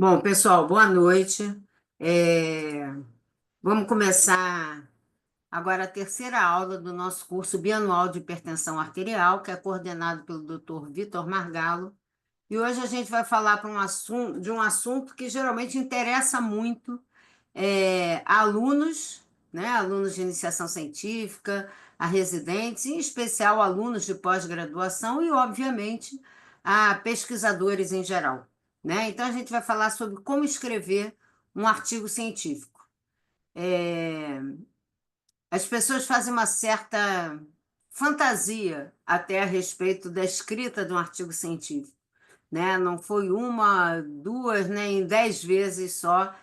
Bom, pessoal, boa noite. É, Vamos começar agora a terceira aula do nosso curso bianual de hipertensão arterial, que é coordenado pelo Dr. Vitor Margalo. E hoje a gente vai falar de um assunto que geralmente interessa muito a alunos, né, alunos de iniciação científica, a residentes, em especial alunos de pós-graduação e, obviamente, a pesquisadores em geral, né? Então, a gente vai falar sobre como escrever um artigo científico. É, As pessoas fazem uma certa fantasia até a respeito da escrita de um artigo científico, né? Não foi uma, duas, nem 10 vezes só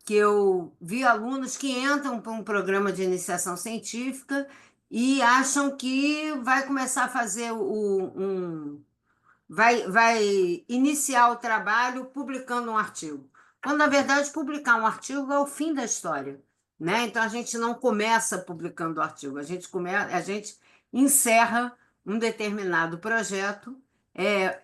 que eu vi alunos que entram para um programa de iniciação científica e acham que vai começar a fazer vai iniciar o trabalho publicando um artigo. Quando, na verdade, publicar um artigo é o fim da história, né? Então, a gente não começa publicando o artigo, a gente encerra um determinado projeto, é,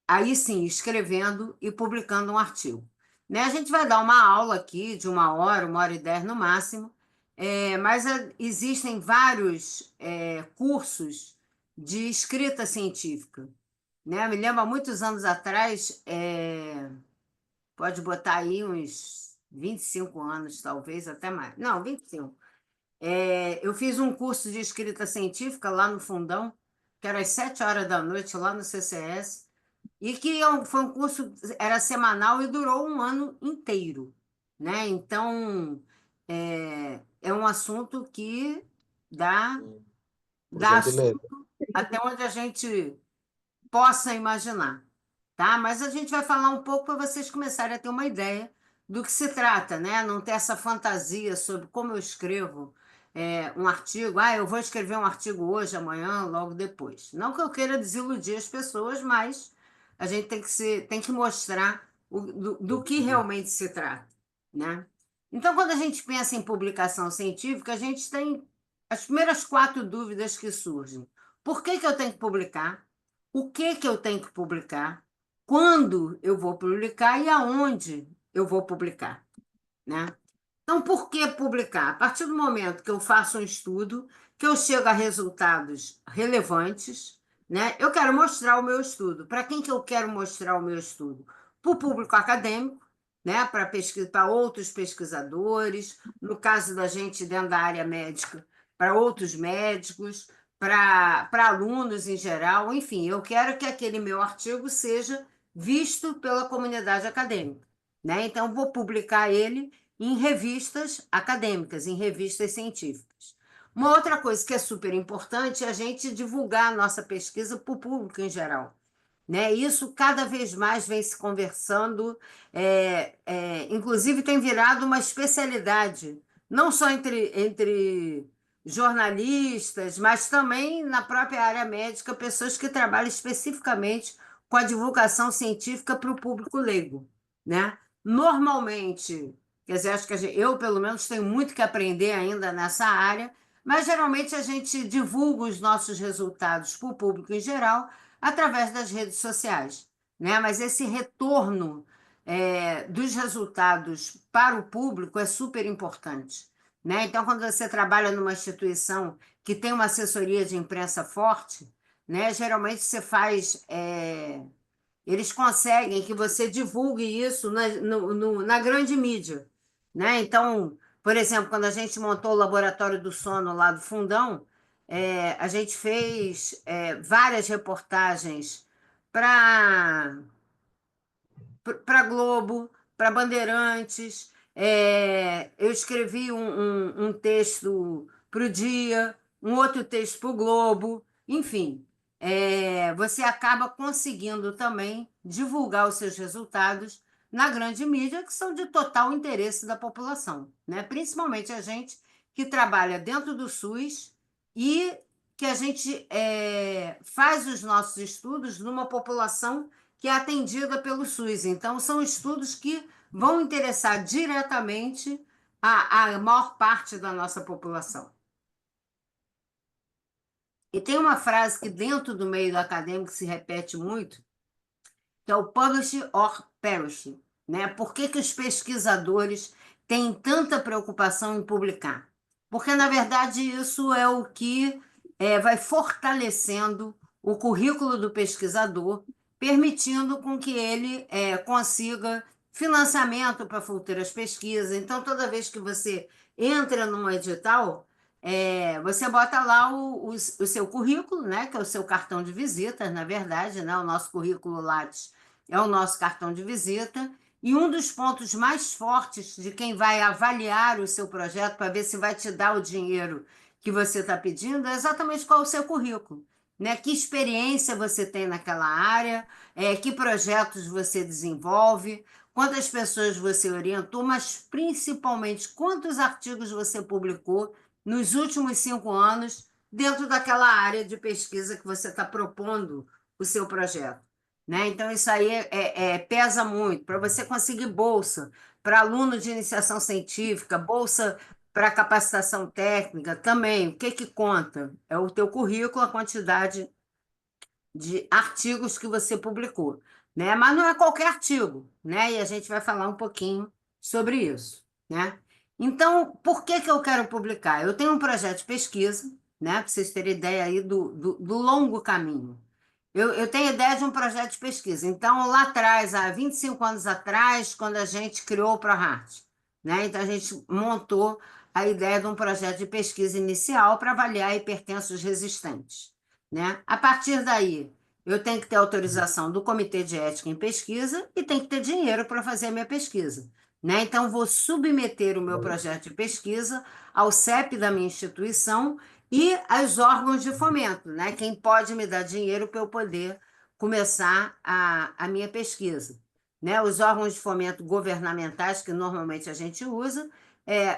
aí sim, escrevendo e publicando um artigo. Né? A gente vai dar uma aula aqui de uma hora e 10 no máximo, mas existem vários cursos de escrita científica. Né? Me lembro há muitos anos atrás, pode botar aí uns 25 anos, talvez, até mais. Não, 25. Eu fiz um curso de escrita científica lá no Fundão, que era às 7 horas da noite, lá no CCS. E que foi um curso, era semanal e durou um ano inteiro, né? Então, é um assunto que dá, dá Projeto leve. assunto até onde a gente possa imaginar, tá? Mas a gente vai falar um pouco para vocês começarem a ter uma ideia do que se trata, né? Não ter essa fantasia sobre como eu escrevo um artigo. Ah, eu vou escrever um artigo hoje, amanhã, logo depois. Não que eu queira desiludir as pessoas, mas a gente tem que mostrar do que realmente se trata, né? Então, quando a gente pensa em publicação científica, a gente tem as primeiras quatro dúvidas que surgem. Por que que eu tenho que publicar? O que que eu tenho que publicar, quando eu vou publicar e aonde eu vou publicar, né? Então, por que publicar? A partir do momento que eu faço um estudo, que eu chego a resultados relevantes, né? Eu quero mostrar o meu estudo. Para quem que eu quero mostrar o meu estudo? Para o público acadêmico, né? Para outros pesquisadores, no caso da gente dentro da área médica, para outros médicos, para alunos em geral, enfim, eu quero que aquele meu artigo seja visto pela comunidade acadêmica, né? Então, vou publicar ele em revistas acadêmicas, em revistas científicas. Uma outra coisa que é super importante é a gente divulgar a nossa pesquisa para o público em geral. Né? Isso cada vez mais vem se conversando, inclusive tem virado uma especialidade, não só entre jornalistas, mas também na própria área médica, pessoas que trabalham especificamente com a divulgação científica para o público leigo, né? Normalmente, quer dizer, acho que eu, pelo menos, tenho muito que aprender ainda nessa área, mas geralmente a gente divulga os nossos resultados para o público em geral através das redes sociais, né? Mas esse retorno dos resultados para o público é super importante, né? Então, quando você trabalha numa instituição que tem uma assessoria de imprensa forte, né? Geralmente você eles conseguem que você divulgue isso na grande mídia, né? Então, por exemplo, quando a gente montou o Laboratório do Sono lá do Fundão, a gente fez várias reportagens para para Globo, para Bandeirantes. Eu escrevi um texto para o Dia, um outro texto para o Globo, enfim. Você acaba conseguindo também divulgar os seus resultados na grande mídia, que são de total interesse da população, né? Principalmente a gente que trabalha dentro do SUS e que a gente faz os nossos estudos numa população que é atendida pelo SUS. Então, são estudos que vão interessar diretamente a maior parte da nossa população. E tem uma frase que dentro do meio acadêmico se repete muito, que é o publish or perish. né? Por que que os pesquisadores têm tanta preocupação em publicar? Porque, na verdade, isso é o que vai fortalecendo o currículo do pesquisador, permitindo com que ele consiga financiamento para futuras pesquisas. Então, toda vez que você entra num edital, você bota lá o seu currículo, né, que é o seu cartão de visitas, na verdade, né, o nosso currículo Lattes é o nosso cartão de visita, e um dos pontos mais fortes de quem vai avaliar o seu projeto para ver se vai te dar o dinheiro que você está pedindo é exatamente qual é o seu currículo, né? Que experiência você tem naquela área, que projetos você desenvolve, quantas pessoas você orientou, mas principalmente quantos artigos você publicou nos últimos 5 anos dentro daquela área de pesquisa que você está propondo o seu projeto, né? Então, isso aí pesa muito. Para você conseguir bolsa para aluno de iniciação científica, bolsa para capacitação técnica, também, o que que conta? É o teu currículo, a quantidade de artigos que você publicou, né? Mas não é qualquer artigo, né? E a gente vai falar um pouquinho sobre isso, né? Então, por que que eu quero publicar? Eu tenho um projeto de pesquisa, né? Para vocês terem ideia aí do longo caminho. Eu tenho ideia de um projeto de pesquisa. Então, lá atrás, há 25 anos atrás, quando a gente criou o ProHeart, né? Então, a gente montou a ideia de um projeto de pesquisa inicial para avaliar hipertensos resistentes, né? A partir daí, eu tenho que ter autorização do Comitê de Ética em Pesquisa e tenho que ter dinheiro para fazer a minha pesquisa, né? Então, vou submeter o meu projeto de pesquisa ao CEP da minha instituição e aos órgãos de fomento, né? Quem pode me dar dinheiro para eu poder começar a minha pesquisa, né? Os órgãos de fomento governamentais que normalmente a gente usa,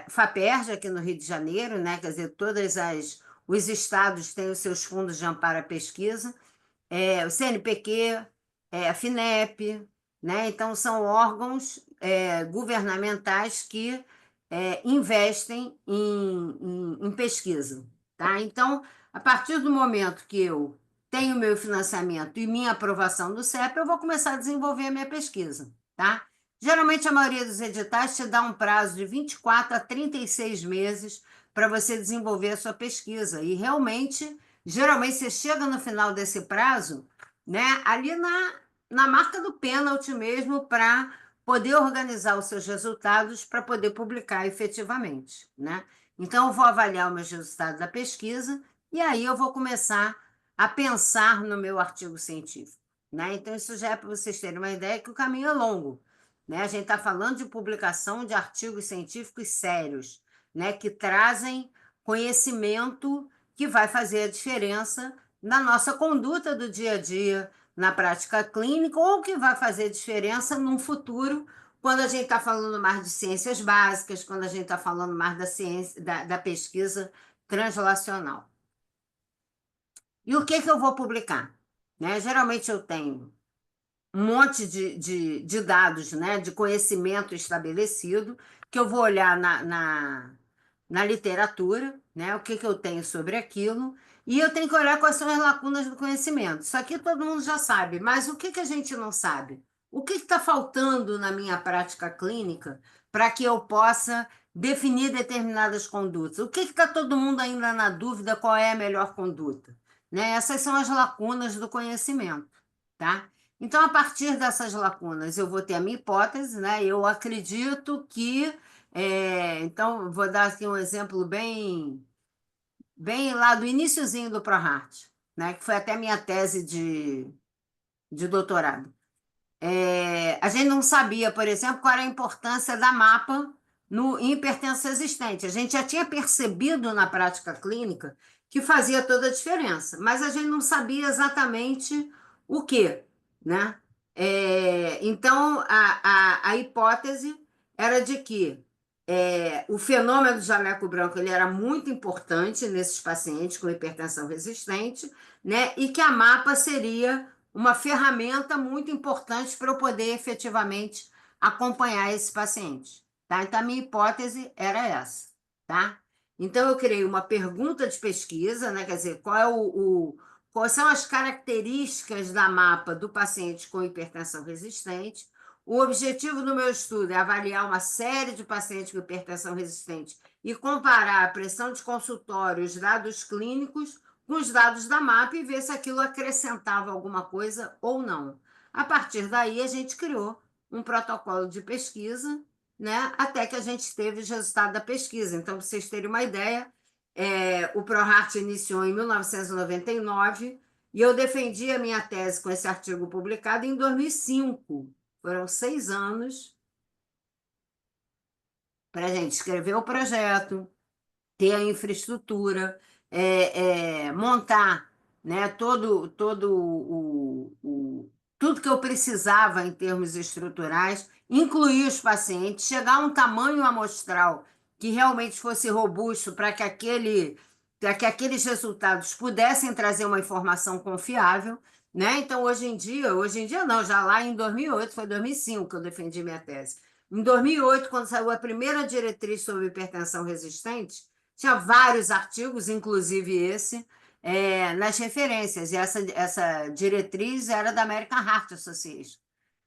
FAPERJ aqui no Rio de Janeiro, né? Quer dizer, os estados têm os seus fundos de amparo à pesquisa, o CNPq, a FINEP, né? Então, são órgãos governamentais que investem em pesquisa, tá? Então, a partir do momento que eu tenho meu financiamento e minha aprovação do CEP, eu vou começar a desenvolver a minha pesquisa, tá? Geralmente, a maioria dos editais te dá um prazo de 24 a 36 meses para você desenvolver a sua pesquisa. E realmente, geralmente, você chega no final desse prazo, né, ali na marca do pênalti mesmo, para poder organizar os seus resultados para poder publicar efetivamente, né? Então, eu vou avaliar os meus resultados da pesquisa e aí eu vou começar a pensar no meu artigo científico, né? Então, isso já é para vocês terem uma ideia que o caminho é longo, né? A gente está falando de publicação de artigos científicos sérios, né? Que trazem conhecimento que vai fazer a diferença na nossa conduta do dia a dia, na prática clínica, ou que vai fazer diferença num futuro, quando a gente está falando mais de ciências básicas, quando a gente está falando mais da ciência, da pesquisa translacional. E o que que eu vou publicar? Né? Geralmente eu tenho um monte de dados, né, de conhecimento estabelecido, que eu vou olhar na literatura, né, o que que eu tenho sobre aquilo, e eu tenho que olhar quais são as lacunas do conhecimento. Isso aqui todo mundo já sabe, mas o que que a gente não sabe? O que está faltando na minha prática clínica para que eu possa definir determinadas condutas? O que está todo mundo ainda na dúvida qual é a melhor conduta? Né? Essas são as lacunas do conhecimento, tá? Então, a partir dessas lacunas, eu vou ter a minha hipótese, né? Eu acredito que. Então, vou dar aqui um exemplo bem lá do iniciozinho do ProHeart, né? Que foi até minha tese de doutorado. A gente não sabia, por exemplo, qual era a importância da mapa no em hipertensão existente. A gente já tinha percebido na prática clínica que fazia toda a diferença, mas a gente não sabia exatamente o que, né? Então, a hipótese era de que o fenômeno do jaleco branco ele era muito importante nesses pacientes com hipertensão resistente, né? E que a mapa seria uma ferramenta muito importante para eu poder efetivamente acompanhar esse paciente, tá? Então, a minha hipótese era essa, tá? Então, eu criei uma pergunta de pesquisa, né? Quer dizer, quais são as características da mapa do paciente com hipertensão resistente? O objetivo do meu estudo é avaliar uma série de pacientes com hipertensão resistente e comparar a pressão de consultório, os dados clínicos, com os dados da MAP e ver se aquilo acrescentava alguma coisa ou não. A partir daí, a gente criou um protocolo de pesquisa, né, até que a gente teve os resultados da pesquisa. Então, para vocês terem uma ideia, o ProHeart iniciou em 1999 e eu defendi a minha tese com esse artigo publicado em 2005. Foram 6 anos para a gente escrever o projeto, ter a infraestrutura, montar, né, tudo que eu precisava em termos estruturais, incluir os pacientes, chegar a um tamanho amostral que realmente fosse robusto para que aqueles resultados pudessem trazer uma informação confiável, né? Então, hoje em dia não, já lá em 2008, foi 2005 que eu defendi minha tese. Em 2008, quando saiu a primeira diretriz sobre hipertensão resistente, tinha vários artigos, inclusive esse, nas referências. E essa diretriz era da American Heart Association,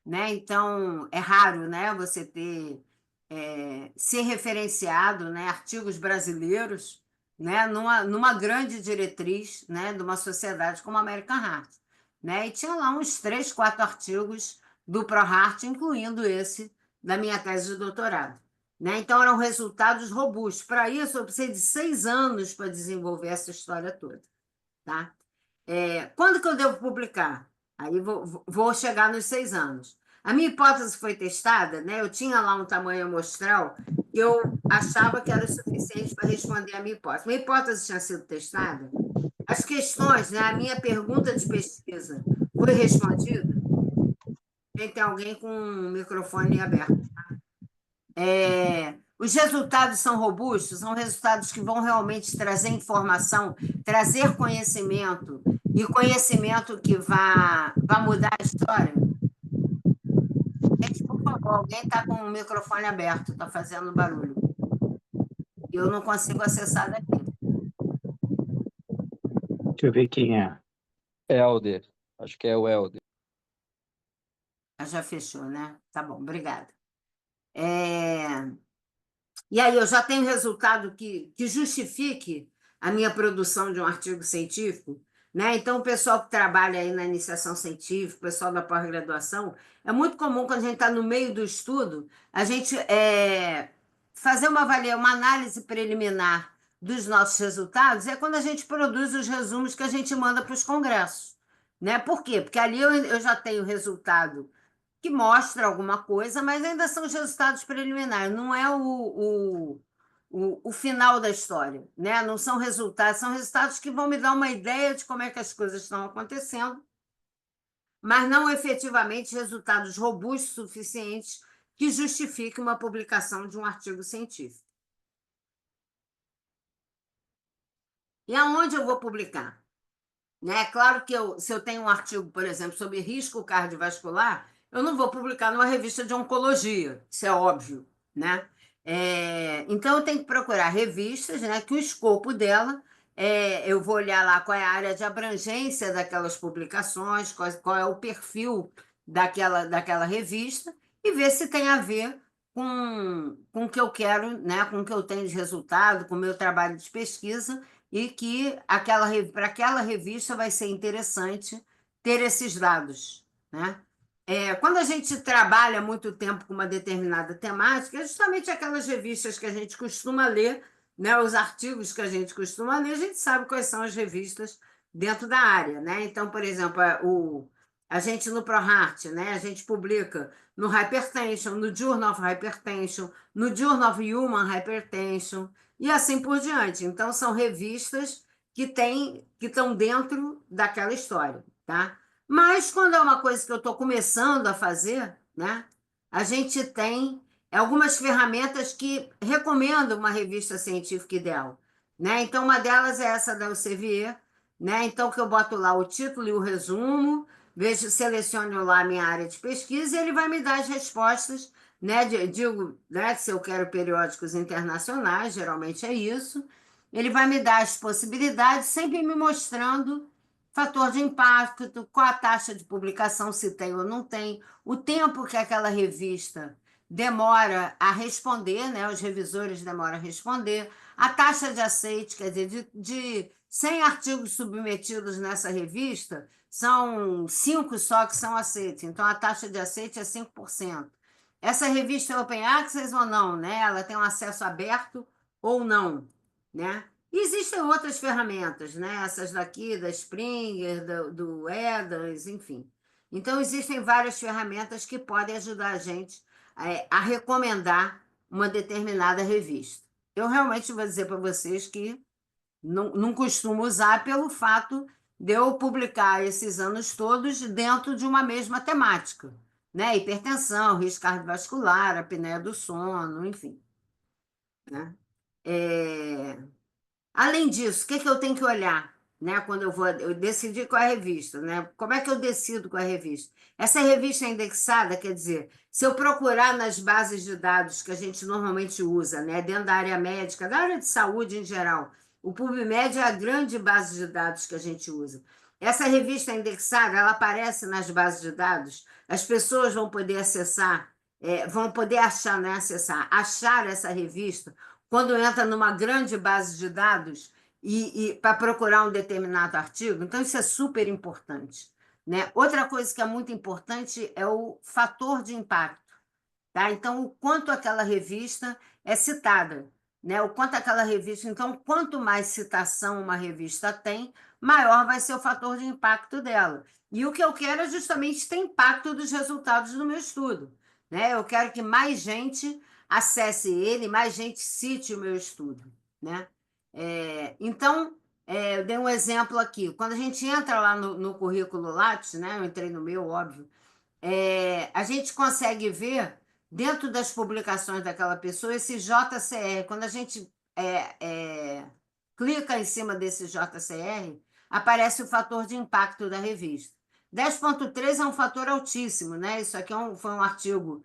né? Então, é raro, né, você ter ser referenciado, né, artigos brasileiros, né, numa grande diretriz, né, de uma sociedade como a American Heart, né? E tinha lá uns 3, 4 artigos do ProHeart, incluindo esse da minha tese de doutorado, né? Então, eram resultados robustos. Para isso, eu precisei de 6 anos para desenvolver essa história toda, tá? Quando que eu devo publicar? Aí vou chegar nos 6 anos. A minha hipótese foi testada, né? Eu tinha lá um tamanho amostral que eu achava que era o suficiente para responder a minha hipótese. Minha hipótese tinha sido testada. As questões, né? A minha pergunta de pesquisa foi respondida. Tem alguém com o microfone aberto. Os resultados são robustos, são resultados que vão realmente trazer informação, trazer conhecimento, e conhecimento que vá mudar a história. Gente, por favor, alguém está com o microfone aberto, está fazendo barulho. Eu não consigo acessar daqui. Deixa eu ver quem é. Helder, acho que é o Helder. Já fechou, né? Tá bom, obrigada. E aí, eu já tenho resultado que justifique a minha produção de um artigo científico, né? Então, o pessoal que trabalha aí na iniciação científica, o pessoal da pós-graduação, é muito comum quando a gente está no meio do estudo, a gente fazer uma análise preliminar dos nossos resultados, é quando a gente produz os resumos que a gente manda para os congressos, né? Por quê? Porque ali eu já tenho resultado que mostra alguma coisa, mas ainda são os resultados preliminares, não é o final da história, né? Não são resultados que vão me dar uma ideia de como é que as coisas estão acontecendo, mas não efetivamente resultados robustos suficientes que justifiquem uma publicação de um artigo científico. E aonde eu vou publicar? Né? Claro que se eu tenho um artigo, por exemplo, sobre risco cardiovascular, eu não vou publicar numa revista de oncologia, isso é óbvio, né? Então, eu tenho que procurar revistas, né, que o escopo dela, eu vou olhar lá qual é a área de abrangência daquelas publicações, qual é o perfil daquela revista, e ver se tem a ver com o que eu quero, né, com o que eu tenho de resultado, com o meu trabalho de pesquisa, e que para aquela revista vai ser interessante ter esses dados, né? Quando a gente trabalha muito tempo com uma determinada temática, é justamente aquelas revistas que a gente costuma ler, né? Os artigos que a gente costuma ler, a gente sabe quais são as revistas dentro da área, né? Então, por exemplo, a gente no ProHeart, né? A gente publica no Hypertension, no Journal of Hypertension, no Journal of Human Hypertension, e assim por diante. Então, são revistas que estão dentro daquela história, tá? Mas, quando é uma coisa que eu estou começando a fazer, né, a gente tem algumas ferramentas que recomendam uma revista científica ideal, né? Então, uma delas é essa da Elsevier, né? Então, que eu boto lá o título e o resumo, seleciono lá a minha área de pesquisa e ele vai me dar as respostas, né? Digo, né, se eu quero periódicos internacionais, geralmente é isso. Ele vai me dar as possibilidades, sempre me mostrando fator de impacto, qual a taxa de publicação, se tem ou não tem, o tempo que aquela revista demora a responder, né? Os revisores demoram a responder, a taxa de aceite, quer dizer, de 100 artigos submetidos nessa revista, são 5 só que são aceitos, então a taxa de aceite é 5%. Essa revista é open access ou não, né? Ela tem um acesso aberto ou não, né? E existem outras ferramentas, né? Essas daqui, da Springer, do Edens, enfim. Então, existem várias ferramentas que podem ajudar a gente a recomendar uma determinada revista. Eu realmente vou dizer para vocês que não costumo usar pelo fato de eu publicar esses anos todos dentro de uma mesma temática, né? Hipertensão, risco cardiovascular, apneia do sono, enfim, né? É, Além disso, o que que eu tenho que olhar, né? Quando eu decidir qual é a revista, né? Como é que eu decido qual é a revista? Essa revista é indexada, quer dizer, se eu procurar nas bases de dados que a gente normalmente usa, né? Dentro da área médica, da área de saúde em geral, o PubMed é a grande base de dados que a gente usa. Essa revista é indexada, ela aparece nas bases de dados, as pessoas vão poder acessar, vão poder achar, né? Achar essa revista quando entra numa grande base de dados e para procurar um determinado artigo. Então, isso é super importante, né? Outra coisa que é muito importante é o fator de impacto, tá? Então, o quanto aquela revista é citada, né? O quanto aquela revista. Então, quanto mais citação uma revista tem, maior vai ser o fator de impacto dela. E o que eu quero é justamente ter impacto dos resultados do meu estudo, né? Eu quero que mais gente acesse ele, mais gente cite o meu estudo, né? Então, eu dei um exemplo aqui. Quando a gente entra lá no currículo Lattes, né? Eu entrei no meu, óbvio, a gente consegue ver dentro das publicações daquela pessoa esse JCR. Quando a gente clica em cima desse JCR, aparece o fator de impacto da revista. 10,3 é um fator altíssimo, né? Isso aqui foi um artigo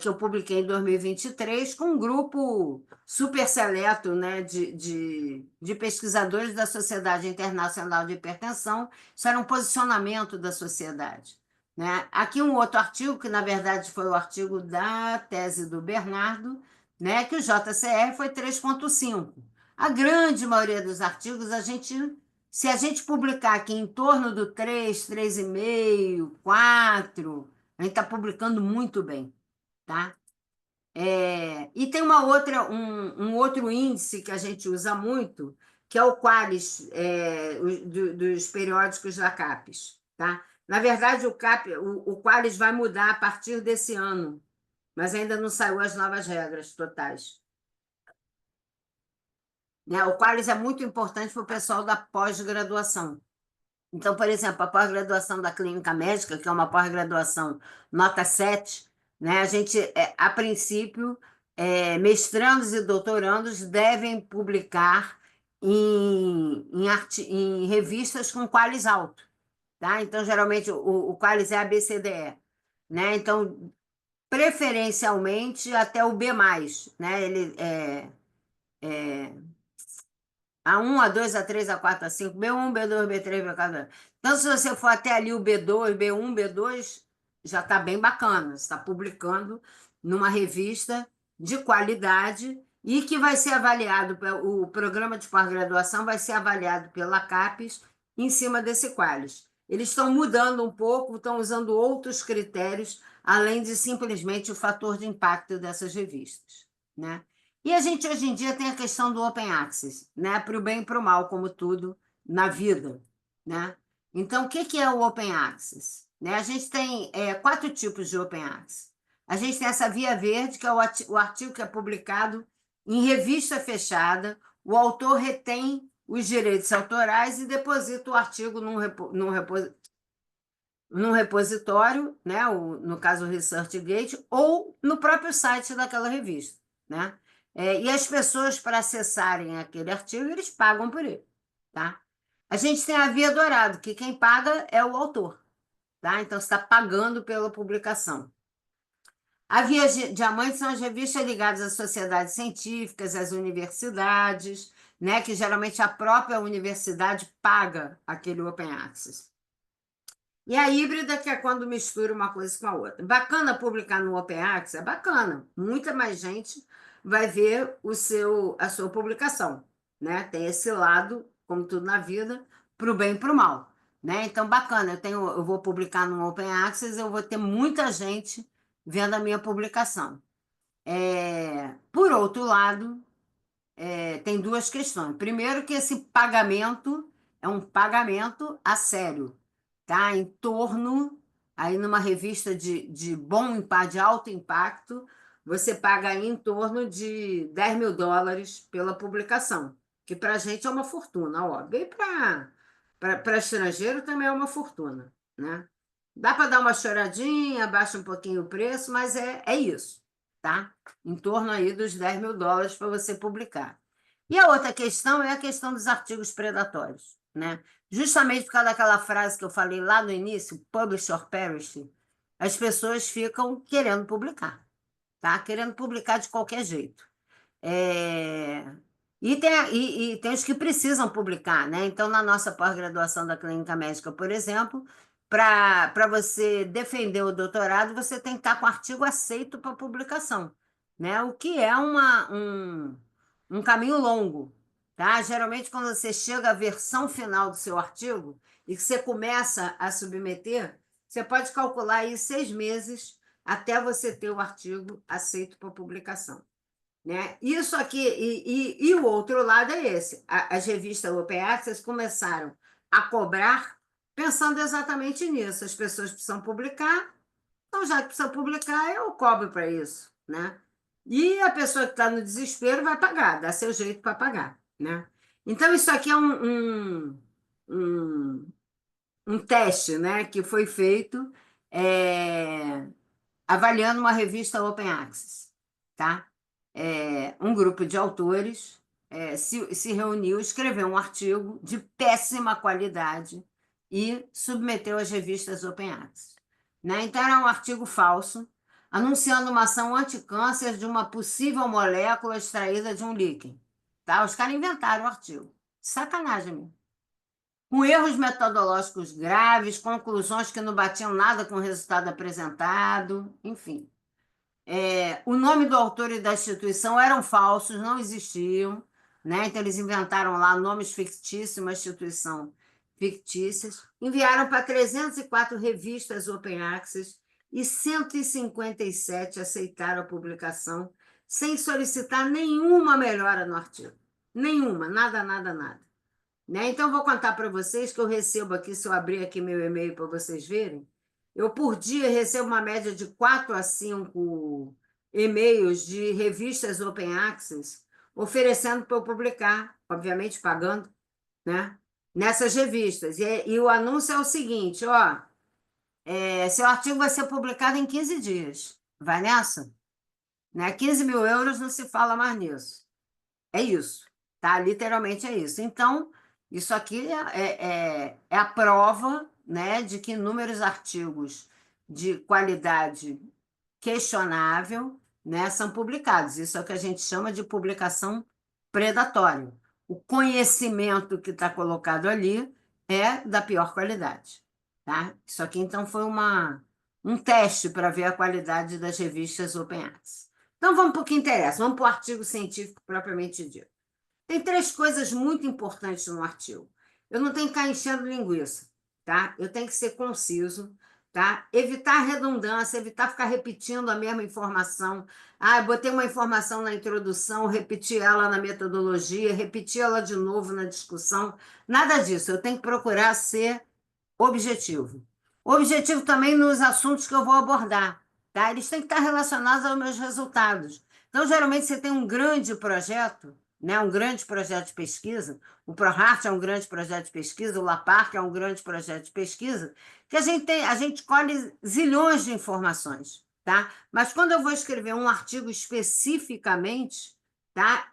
que eu publiquei em 2023 com um grupo super seleto, né, de pesquisadores da Sociedade Internacional de Hipertensão. Isso era um posicionamento da sociedade, né? Aqui um outro artigo, que na verdade foi o artigo da tese do Bernardo, né, que o JCR foi 3,5. A grande maioria dos artigos, se a gente publicar aqui em torno do 3, 3,5, 4, a gente está publicando muito bem, tá? E tem um outro índice que a gente usa muito, que é o Qualis, dos periódicos da CAPES, tá? Na verdade, o Qualis vai mudar a partir desse ano, mas ainda não saiu as novas regras totais, né? O Qualis é muito importante para o pessoal da pós-graduação. Então, por exemplo, a pós-graduação da clínica médica, que é uma pós-graduação nota 7, né? A gente, a princípio, mestrandos e doutorandos devem publicar em revistas com qualis alto, tá? Então, geralmente, o qualis é ABCDE, né? Então, preferencialmente até o B+, né? Ele A1, A2, A3, A4, A5, B1, B2, B3, B4. Então, se você for até ali o B2, B1, B2, já está bem bacana. Você está publicando numa revista de qualidade e que vai ser avaliado, o programa de pós-graduação vai ser avaliado pela CAPES em cima desse qualis. Eles estão mudando um pouco, estão usando outros critérios, além de simplesmente o fator de impacto dessas revistas, né? E a gente hoje em dia tem a questão do open access, né? Para o bem e para o mal, como tudo na vida, né? Então, o que que é o open access? Né? A gente tem 4 tipos de open access. A gente tem essa via verde, que é o artigo que é publicado em revista fechada, o autor retém os direitos autorais e deposita o artigo num repositório, né? No caso, o ResearchGate, ou no próprio site daquela revista, né? E as pessoas, para acessarem aquele artigo, eles pagam por ele, tá? A gente tem a Via Dourado, que quem paga é o autor, tá? Então, você está pagando pela publicação. A Via Diamante são as revistas ligadas às sociedades científicas, às universidades, né, que geralmente a própria universidade paga aquele Open Access. E a híbrida, que é quando mistura uma coisa com a outra. Bacana publicar no Open Access? É bacana. Muita mais gente vai ver a sua publicação, né? Tem esse lado, como tudo na vida, para o bem e para o mal, né? Então, bacana. Eu vou publicar no Open Access, eu vou ter muita gente vendo a minha publicação. Por outro lado, tem duas questões. Primeiro, que esse pagamento é um pagamento a sério, tá? Em torno, aí numa revista de de alto impacto, você paga aí em torno de US$ 10.000 pela publicação, que para a gente é uma fortuna, óbvio. E para estrangeiro também é uma fortuna, né? Dá para dar uma choradinha, baixa um pouquinho o preço, mas é isso, tá? Em torno aí dos US$ 10.000 para você publicar. E a outra questão é a questão dos artigos predatórios, né? Justamente por causa daquela frase que eu falei lá no início, publish or perish, as pessoas ficam querendo publicar, tá? Querendo publicar de qualquer jeito. É, e tem os que precisam publicar, né? Então, na nossa pós-graduação da Clínica Médica, por exemplo, para você defender o doutorado, você tem que estar com o artigo aceito para publicação, né? O que é um caminho longo, tá? Geralmente, quando você chega à versão final do seu artigo e que você começa a submeter, você pode calcular aí 6 meses até você ter o artigo aceito para publicação, né? Isso aqui, e o outro lado é esse. As revistas Open Access começaram a cobrar pensando exatamente nisso. As pessoas precisam publicar, então já que precisam publicar, eu cobro para isso, né? E a pessoa que está no desespero vai pagar, dá seu jeito para pagar, né? Então, isso aqui é um, um teste, né, que foi feito é, avaliando uma revista Open Access, tá? Um grupo de autores se reuniu, escreveu um artigo de péssima qualidade e submeteu às revistas Open Access, né? Então, era um artigo falso, anunciando uma ação anticâncer de uma possível molécula extraída de um líquen, tá? Os caras inventaram o artigo. Sacanagem mesmo. Com erros metodológicos graves, conclusões que não batiam nada com o resultado apresentado, enfim. O nome do autor e da instituição eram falsos, não existiam, né? Então, eles inventaram lá nomes fictícios, uma instituição fictícias, enviaram para 304 revistas Open Access e 157 aceitaram a publicação sem solicitar nenhuma melhora no artigo. Nenhuma, nada, nada, nada. Né? Então, vou contar para vocês que eu recebo aqui, se eu abrir aqui meu e-mail para vocês verem, eu por dia recebo uma média de 4 a 5 e-mails de revistas Open Access oferecendo para eu publicar, obviamente pagando, né? Nessas revistas. E o anúncio é o seguinte, ó, seu artigo vai ser publicado em 15 dias. Vai nessa? Né? 15.000 € não se fala mais nisso. É isso, tá? Literalmente é isso. Então, isso aqui é a prova, né, de que inúmeros artigos de qualidade questionável, né, são publicados. Isso é o que a gente chama de publicação predatória. O conhecimento que está colocado ali é da pior qualidade, tá? Isso aqui, então, foi um teste para ver a qualidade das revistas Open Access. Então, vamos para o que interessa, vamos para o artigo científico propriamente dito. Tem 3 coisas muito importantes no artigo. Eu não tenho que ficar enchendo linguiça, tá? Eu tenho que ser conciso, tá? Evitar redundância, evitar ficar repetindo a mesma informação. Ah, eu botei uma informação na introdução, repeti ela na metodologia, repeti ela de novo na discussão. Nada disso. Eu tenho que procurar ser objetivo. Objetivo também nos assuntos que eu vou abordar, tá? Eles têm que estar relacionados aos meus resultados. Então, geralmente, você tem um grande projeto, né? Um grande projeto de pesquisa. O ProHeart é um grande projeto de pesquisa, o LAPARC é um grande projeto de pesquisa, que a gente colhe zilhões de informações, tá? Mas quando eu vou escrever um artigo especificamente, tá?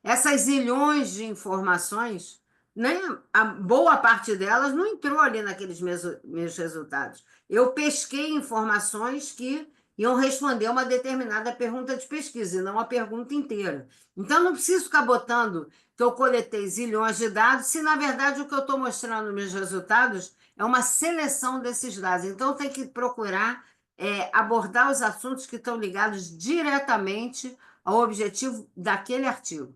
Essas zilhões de informações, né? A boa parte delas não entrou ali naqueles meus resultados. Eu pesquei informações que iam responder uma determinada pergunta de pesquisa, e não a pergunta inteira. Então, não preciso ficar botando que eu coletei zilhões de dados, se na verdade o que eu estou mostrando nos meus resultados é uma seleção desses dados. Então, tem que procurar abordar os assuntos que estão ligados diretamente ao objetivo daquele artigo,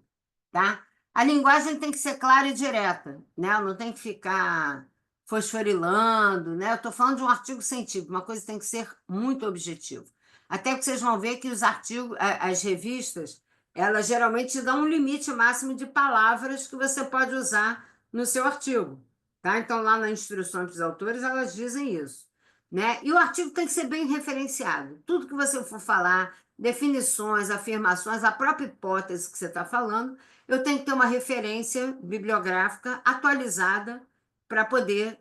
tá? A linguagem tem que ser clara e direta, né? Não tem que ficar fosforilando, né? Eu estou falando de um artigo científico, uma coisa tem que ser muito objetiva. Até que vocês vão ver que os artigos, as revistas, elas geralmente dão um limite máximo de palavras que você pode usar no seu artigo, tá? Então, lá na instrução dos autores, elas dizem isso, né? E o artigo tem que ser bem referenciado. Tudo que você for falar, definições, afirmações, a própria hipótese que você está falando, eu tenho que ter uma referência bibliográfica atualizada para poder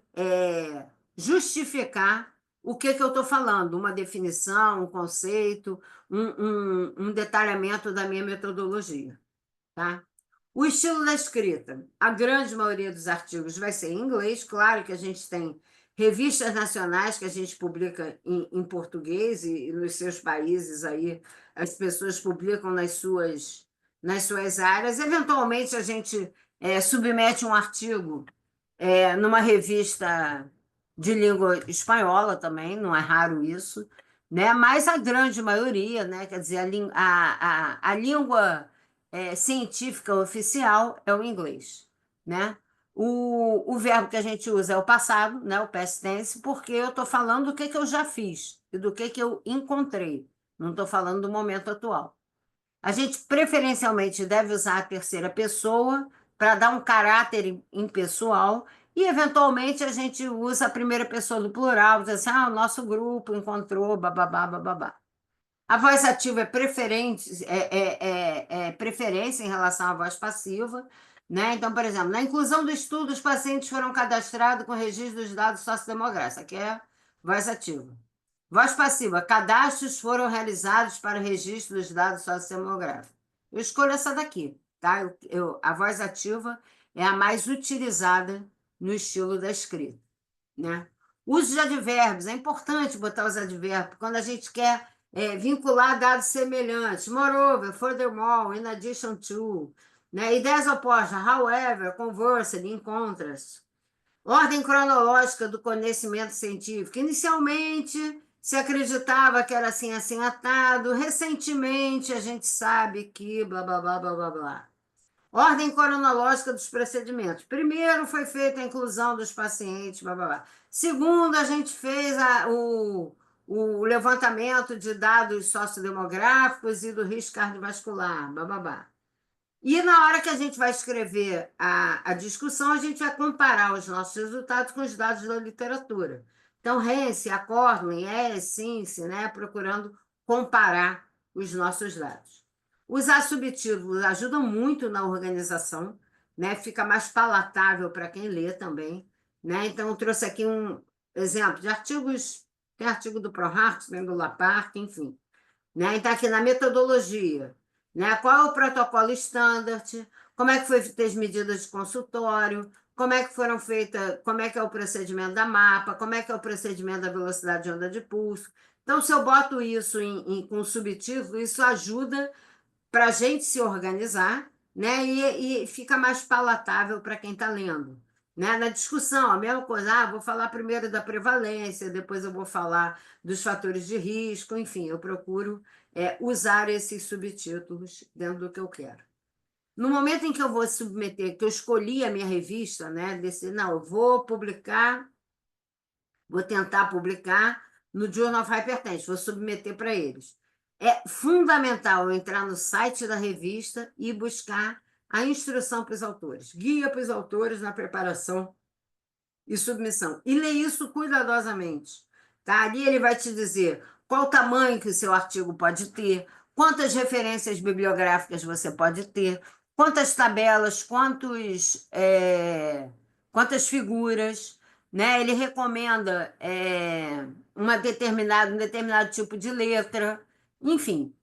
justificar o que eu estou falando, uma definição, um conceito, um detalhamento da minha metodologia, tá? O estilo da escrita. A grande maioria dos artigos vai ser em inglês, claro que a gente tem revistas nacionais que a gente publica em português e nos seus países aí as pessoas publicam nas suas áreas. Eventualmente a gente submete um artigo numa revista de língua espanhola também, não é raro isso, né? Mas a grande maioria, né? Quer dizer, a língua científica oficial é o inglês, né? O verbo que a gente usa é o passado, né? O past tense, porque eu estou falando do que eu já fiz e do que eu encontrei, não estou falando do momento atual. A gente preferencialmente deve usar a terceira pessoa para dar um caráter impessoal e, eventualmente, a gente usa a primeira pessoa do plural, diz assim, o nosso grupo encontrou, bababá, bababá. A voz ativa é preferência em relação à voz passiva, né? Então, por exemplo, na inclusão do estudo, os pacientes foram cadastrados com registro dos dados sociodemográficos. Aqui é voz ativa. Voz passiva, cadastros foram realizados para o registro dos dados sociodemográficos. Eu escolho essa daqui, tá? A voz ativa é a mais utilizada no estilo da escrita, né? Uso de advérbios, é importante botar os advérbios, quando a gente quer vincular dados semelhantes. Moreover, furthermore, in addition to, né? Ideias opostas, however, conversely, in contrast. Ordem cronológica do conhecimento científico. Inicialmente, se acreditava que era assim, assim, atado. Recentemente, a gente sabe que blá, blá, blá, blá, blá, blá. Ordem cronológica dos procedimentos. Primeiro foi feita a inclusão dos pacientes, blá, blá, blá. Segundo, a gente fez o levantamento de dados sociodemográficos e do risco cardiovascular, blá, blá, blá. E na hora que a gente vai escrever a discussão, a gente vai comparar os nossos resultados com os dados da literatura. Então, Hesse, Acordlin, Since, né, procurando comparar os nossos dados. Usar subtítulos ajuda muito na organização, né, fica mais palatável para quem lê também. Né? Então, eu trouxe aqui um exemplo de artigos, tem artigo do ProHart, tem do Laparck, enfim. Né? Então, aqui na metodologia, né? Qual é o protocolo standard, como é que foi feitas as medidas de consultório, como é que foram feitas, como é que é o procedimento da mapa, como é que é o procedimento da velocidade de onda de pulso. Então, se eu boto isso com subtítulo, isso ajuda para a gente se organizar, né? E fica mais palatável para quem está lendo. Né? Na discussão, a mesma coisa, vou falar primeiro da prevalência, depois eu vou falar dos fatores de risco, enfim, eu procuro usar esses subtítulos dentro do que eu quero. No momento em que eu vou submeter, que eu escolhi a minha revista, né? Não, eu vou tentar publicar no Journal of Hypertension, vou submeter para eles. É fundamental eu entrar no site da revista e buscar a instrução para os autores, guia para os autores na preparação e submissão. E ler isso cuidadosamente. Tá? Ali ele vai te dizer qual o tamanho que o seu artigo pode ter, quantas referências bibliográficas você pode ter, quantas tabelas, quantas figuras. Né? Ele recomenda um determinado tipo de letra. Enfim,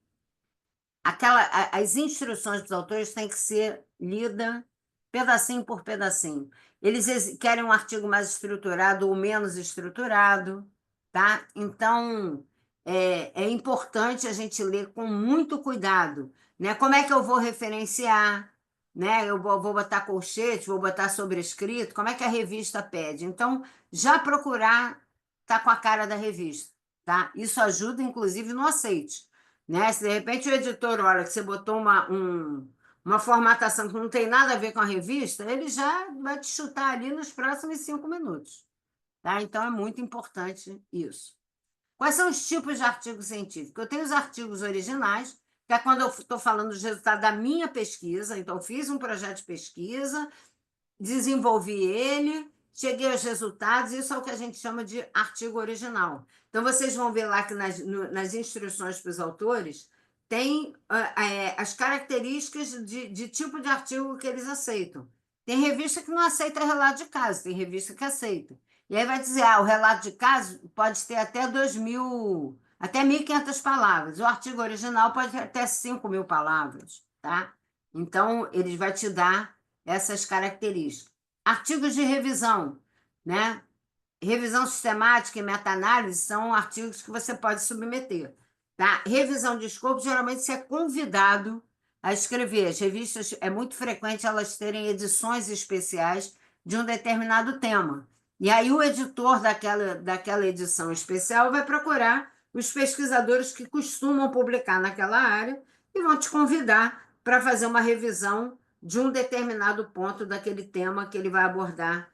as instruções dos autores têm que ser lidas pedacinho por pedacinho. Eles querem um artigo mais estruturado ou menos estruturado, tá? Então, é importante a gente ler com muito cuidado, né? Como é que eu vou referenciar, né? Eu vou botar colchete, vou botar sobrescrito, como é que a revista pede? Então, já procurar tá com a cara da revista, tá? Isso ajuda, inclusive, no aceite, né? Se de repente o editor olha que você botou uma formatação que não tem nada a ver com a revista, ele já vai te chutar ali nos próximos 5 minutos, tá? Então, é muito importante isso. Quais são os tipos de artigo científico? Eu tenho os artigos originais, que é quando eu estou falando dos resultados da minha pesquisa. Então, eu fiz um projeto de pesquisa, desenvolvi ele, cheguei aos resultados, isso é o que a gente chama de artigo original. Então, vocês vão ver lá que nas instruções para os autores tem as características de tipo de artigo que eles aceitam. Tem revista que não aceita relato de caso, tem revista que aceita. E aí vai dizer, o relato de caso pode ter até 2.000, até 1.500 palavras. O artigo original pode ter até 5.000 palavras, tá? Então, eles vai te dar essas características. Artigos de revisão, né? Revisão sistemática e meta-análise são artigos que você pode submeter, tá? Revisão de escopo, geralmente você é convidado a escrever. As revistas, é muito frequente elas terem edições especiais de um determinado tema. E aí o editor daquela edição especial vai procurar os pesquisadores que costumam publicar naquela área e vão te convidar para fazer uma revisão de um determinado ponto daquele tema que ele vai abordar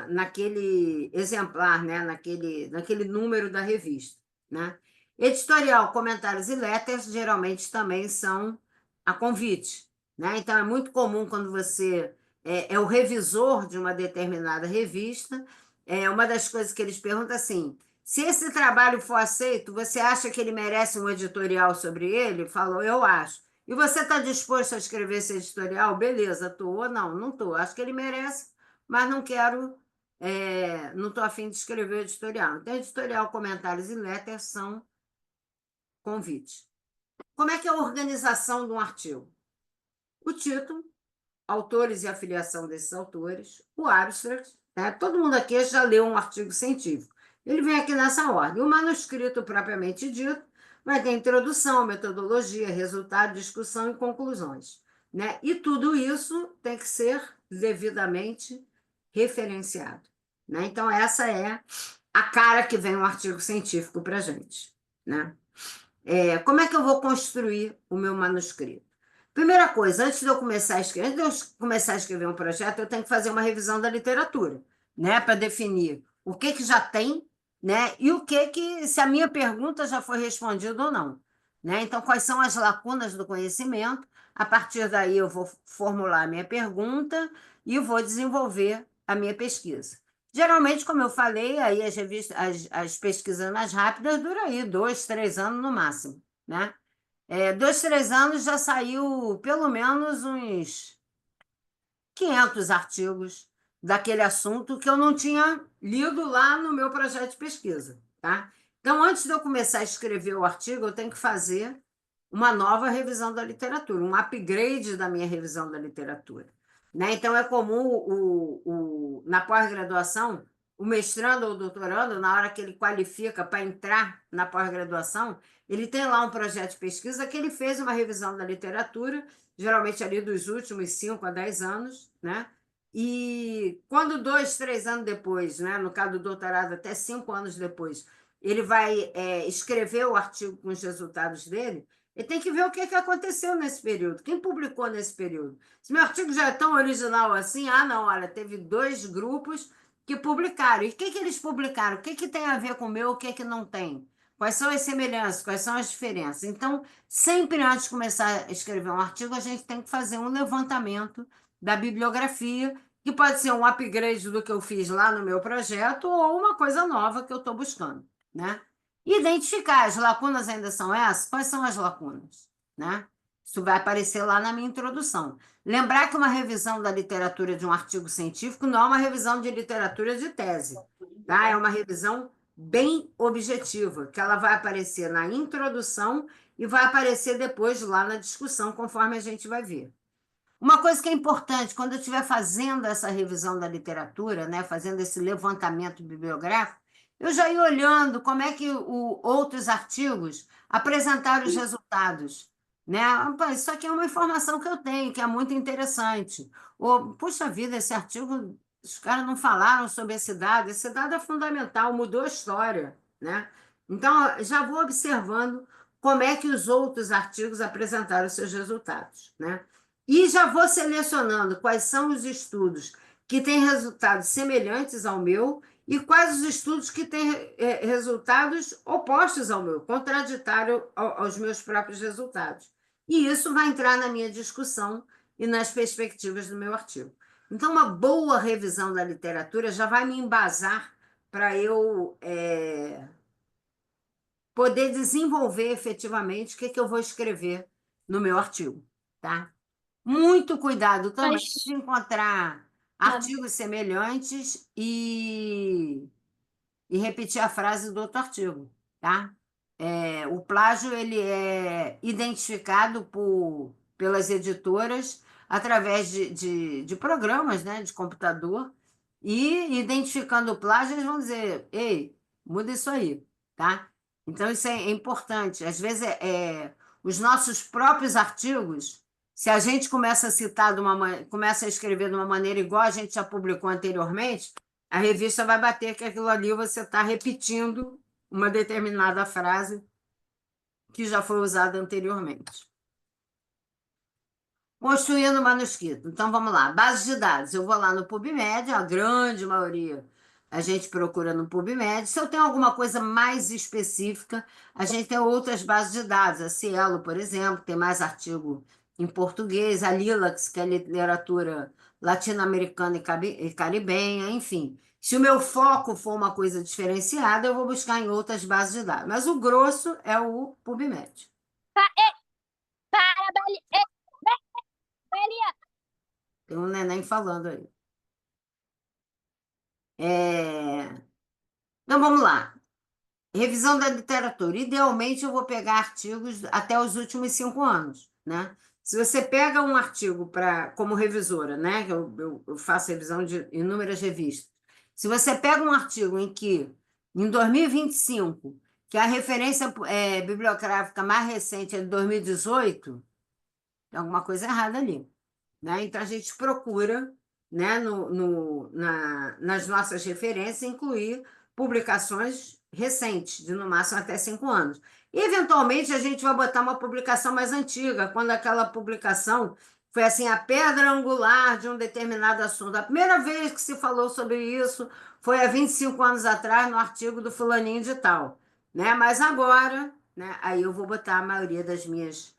naquele exemplar, né? naquele número da revista. Né? Editorial, comentários e letters geralmente também são a convite. Né? Então, é muito comum quando você é o revisor de uma determinada revista, uma das coisas que eles perguntam assim, se esse trabalho for aceito, você acha que ele merece um editorial sobre ele? Falou, eu acho. E você está disposto a escrever esse editorial? Beleza, estou ou não? Não estou. Acho que ele merece, mas não quero, não estou afim de escrever o editorial. Então, editorial, comentários e letters são convites. Como é que é a organização de um artigo? O título, autores e afiliação desses autores, o abstract, né? Todo mundo aqui já leu um artigo científico. Ele vem aqui nessa ordem. O manuscrito propriamente dito vai ter introdução, metodologia, resultado, discussão e conclusões. Né? E tudo isso tem que ser devidamente referenciado. Né? Então, essa é a cara que vem um artigo científico para a gente. Né? Como é que eu vou construir o meu manuscrito? Primeira coisa, antes de eu começar a escrever um projeto, eu tenho que fazer uma revisão da literatura, né, para definir o que já tem, né, e se a minha pergunta já foi respondida ou não, né? Então, quais são as lacunas do conhecimento? A partir daí, eu vou formular a minha pergunta e vou desenvolver a minha pesquisa. Geralmente, como eu falei, aí as pesquisas mais rápidas duram aí 2, 3 anos no máximo, né? 2, 3 anos já saiu pelo menos uns 500 artigos daquele assunto que eu não tinha lido lá no meu projeto de pesquisa, tá? Então, antes de eu começar a escrever o artigo, eu tenho que fazer uma nova revisão da literatura, um upgrade da minha revisão da literatura. Né? Então, é comum na pós-graduação, o mestrando ou o doutorando, na hora que ele qualifica para entrar na pós-graduação, ele tem lá um projeto de pesquisa que ele fez uma revisão da literatura, geralmente ali dos últimos 5 a 10 anos, né? E quando 2, 3 anos depois, né? No caso do doutorado, até 5 anos depois, ele vai escrever o artigo com os resultados dele, ele tem que ver o que aconteceu nesse período, quem publicou nesse período. Se meu artigo já é tão original assim, não, olha, teve 2 grupos que publicaram. E o que eles publicaram? O que tem a ver com o meu, o que não tem? Quais são as semelhanças, quais são as diferenças? Então, sempre antes de começar a escrever um artigo, a gente tem que fazer um levantamento da bibliografia, que pode ser um upgrade do que eu fiz lá no meu projeto ou uma coisa nova que eu estou buscando, né? Identificar as lacunas ainda são essas? Quais são as lacunas? Né? Isso vai aparecer lá na minha introdução. Lembrar que uma revisão da literatura de um artigo científico não é uma revisão de literatura de tese, tá? É uma revisão bem objetiva, que ela vai aparecer na introdução e vai aparecer depois lá na discussão, conforme a gente vai ver. Uma coisa que é importante, quando eu estiver fazendo essa revisão da literatura, né, fazendo esse levantamento bibliográfico, eu já ia olhando como é que outros artigos apresentaram os resultados, né? Pô, isso aqui é uma informação que eu tenho, que é muito interessante. Ou, puxa vida, esse artigo, os caras não falaram sobre esse dado é fundamental, mudou a história, né? Então, já vou observando como é que os outros artigos apresentaram seus resultados, né? E já vou selecionando quais são os estudos que têm resultados semelhantes ao meu e quais os estudos que têm resultados opostos ao meu, contraditório aos meus próprios resultados. E isso vai entrar na minha discussão e nas perspectivas do meu artigo. Então, uma boa revisão da literatura já vai me embasar para eu poder desenvolver efetivamente o que eu vou escrever no meu artigo, tá? Muito cuidado também de Mas, encontrar ah, artigos semelhantes e repetir a frase do outro artigo, tá? O plágio ele é identificado pelas editoras através de programas, né, de computador, e identificando o plágio, eles vão dizer, ei, muda isso aí, tá? Então, isso é importante. Às vezes, os nossos próprios artigos, se a gente começa a citar começa a escrever de uma maneira igual a gente já publicou anteriormente, a revista vai bater que aquilo ali você está repetindo uma determinada frase que já foi usada anteriormente. Construindo o manuscrito. Então, vamos lá. Base de dados. Eu vou lá no PubMed, a grande maioria a gente procura no PubMed. Se eu tenho alguma coisa mais específica, a gente tem outras bases de dados. A Cielo, por exemplo, tem mais artigo em português. A Lilacs, que é literatura latino-americana e caribenha, enfim. Se o meu foco for uma coisa diferenciada, eu vou buscar em outras bases de dados. Mas o grosso é o PubMed. para, Belia. Tem um neném falando aí. Então, vamos lá. Revisão da literatura. Idealmente, eu vou pegar artigos até os últimos 5 anos, né? Se você pega um artigo como revisora, né? Que eu faço revisão de inúmeras revistas. Se você pega um artigo em que, em 2025, que a referência bibliográfica mais recente é de 2018, tem alguma coisa errada ali, né? Então, a gente procura, né, nas nossas referências, incluir publicações recentes, de no máximo até 5 anos. E, eventualmente, a gente vai botar uma publicação mais antiga, quando aquela publicação foi assim, a pedra angular de um determinado assunto. A primeira vez que se falou sobre isso foi há 25 anos atrás, no artigo do fulaninho de tal, né? Mas agora, né, aí eu vou botar a maioria das minhas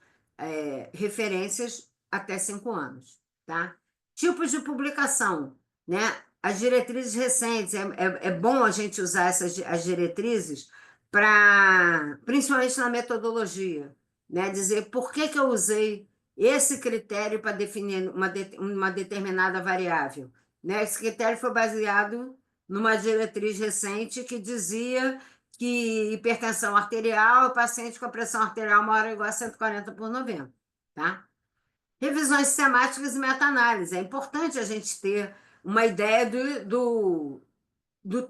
referências até 5 anos, tá? Tipos de publicação, né? As diretrizes recentes, é bom a gente usar as diretrizes principalmente na metodologia, né? Dizer por que eu usei esse critério para definir uma determinada variável, né? Esse critério foi baseado numa diretriz recente que dizia que hipertensão arterial, o paciente com a pressão arterial maior ou igual a 140/90, tá? Revisões sistemáticas e meta-análise. É importante a gente ter uma ideia do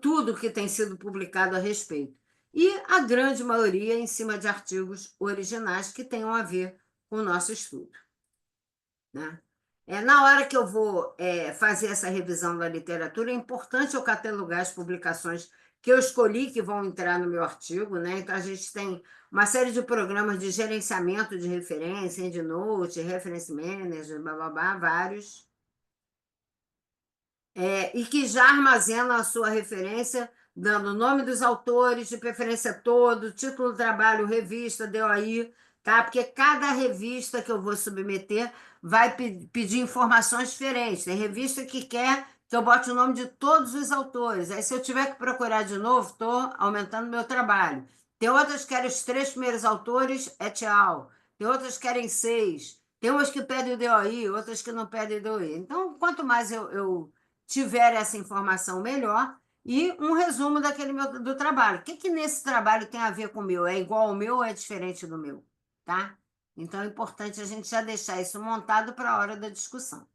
tudo que tem sido publicado a respeito. E a grande maioria em cima de artigos originais que tenham a ver com o nosso estudo, né? Na hora que eu vou fazer essa revisão da literatura, é importante eu catalogar as publicações que eu escolhi que vão entrar no meu artigo, né? Então, a gente tem uma série de programas de gerenciamento de referência, EndNote, Reference Manager, blá, blá, blá, vários, e que já armazenam a sua referência, dando o nome dos autores, de preferência todo, título do trabalho, revista, deu aí, tá? Porque cada revista que eu vou submeter vai pedir informações diferentes. Tem revista que quer que eu bote o nome de todos os autores. Aí, se eu tiver que procurar de novo, estou aumentando meu trabalho. Tem outras que querem os 3 primeiros autores, et al. Tem outras que querem 6. Tem umas que pedem o DOI, outras que não pedem o DOI. Então, quanto mais eu tiver essa informação, melhor. E um resumo do trabalho. O que nesse trabalho tem a ver com o meu? É igual ao meu ou é diferente do meu? Tá? Então, é importante a gente já deixar isso montado para a hora da discussão,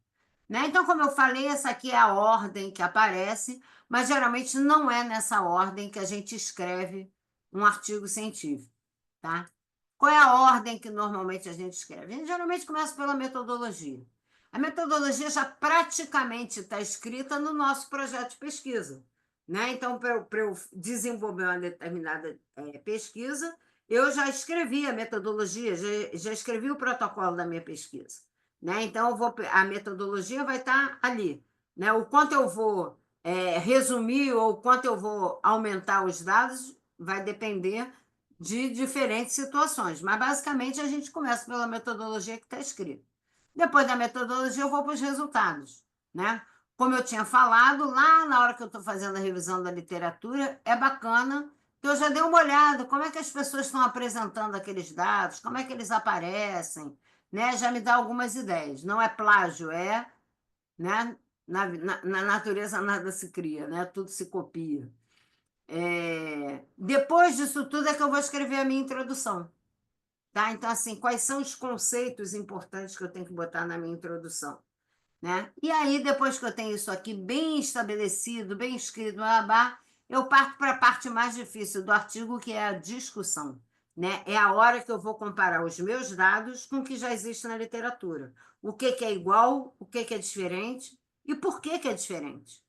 né? Então, como eu falei, essa aqui é a ordem que aparece, mas geralmente não é nessa ordem que a gente escreve um artigo científico, tá? Qual é a ordem que normalmente a gente escreve? A gente geralmente começa pela metodologia. A metodologia já praticamente está escrita no nosso projeto de pesquisa, né? Então, para eu desenvolver uma determinada pesquisa, eu já escrevi a metodologia, já escrevi o protocolo da minha pesquisa, né? Então, a metodologia vai estar ali, né? O quanto eu vou resumir ou o quanto eu vou aumentar os dados vai depender de diferentes situações, mas basicamente a gente começa pela metodologia que está escrita. Depois da metodologia, eu vou para os resultados, né? Como eu tinha falado, lá na hora que eu estou fazendo a revisão da literatura, é bacana que eu já dei uma olhada, como é que as pessoas estão apresentando aqueles dados, como é que eles aparecem, né? Já me dá algumas ideias. Não é plágio, né? Na natureza nada se cria, né? Tudo se copia. Depois disso tudo é que eu vou escrever a minha introdução, tá? Então, assim, quais são os conceitos importantes que eu tenho que botar na minha introdução, né? E aí, depois que eu tenho isso aqui bem estabelecido, bem escrito, eu parto para a parte mais difícil do artigo, que é a discussão, né? É a hora que eu vou comparar os meus dados com o que já existe na literatura. O que é igual, o que é diferente e por que é diferente,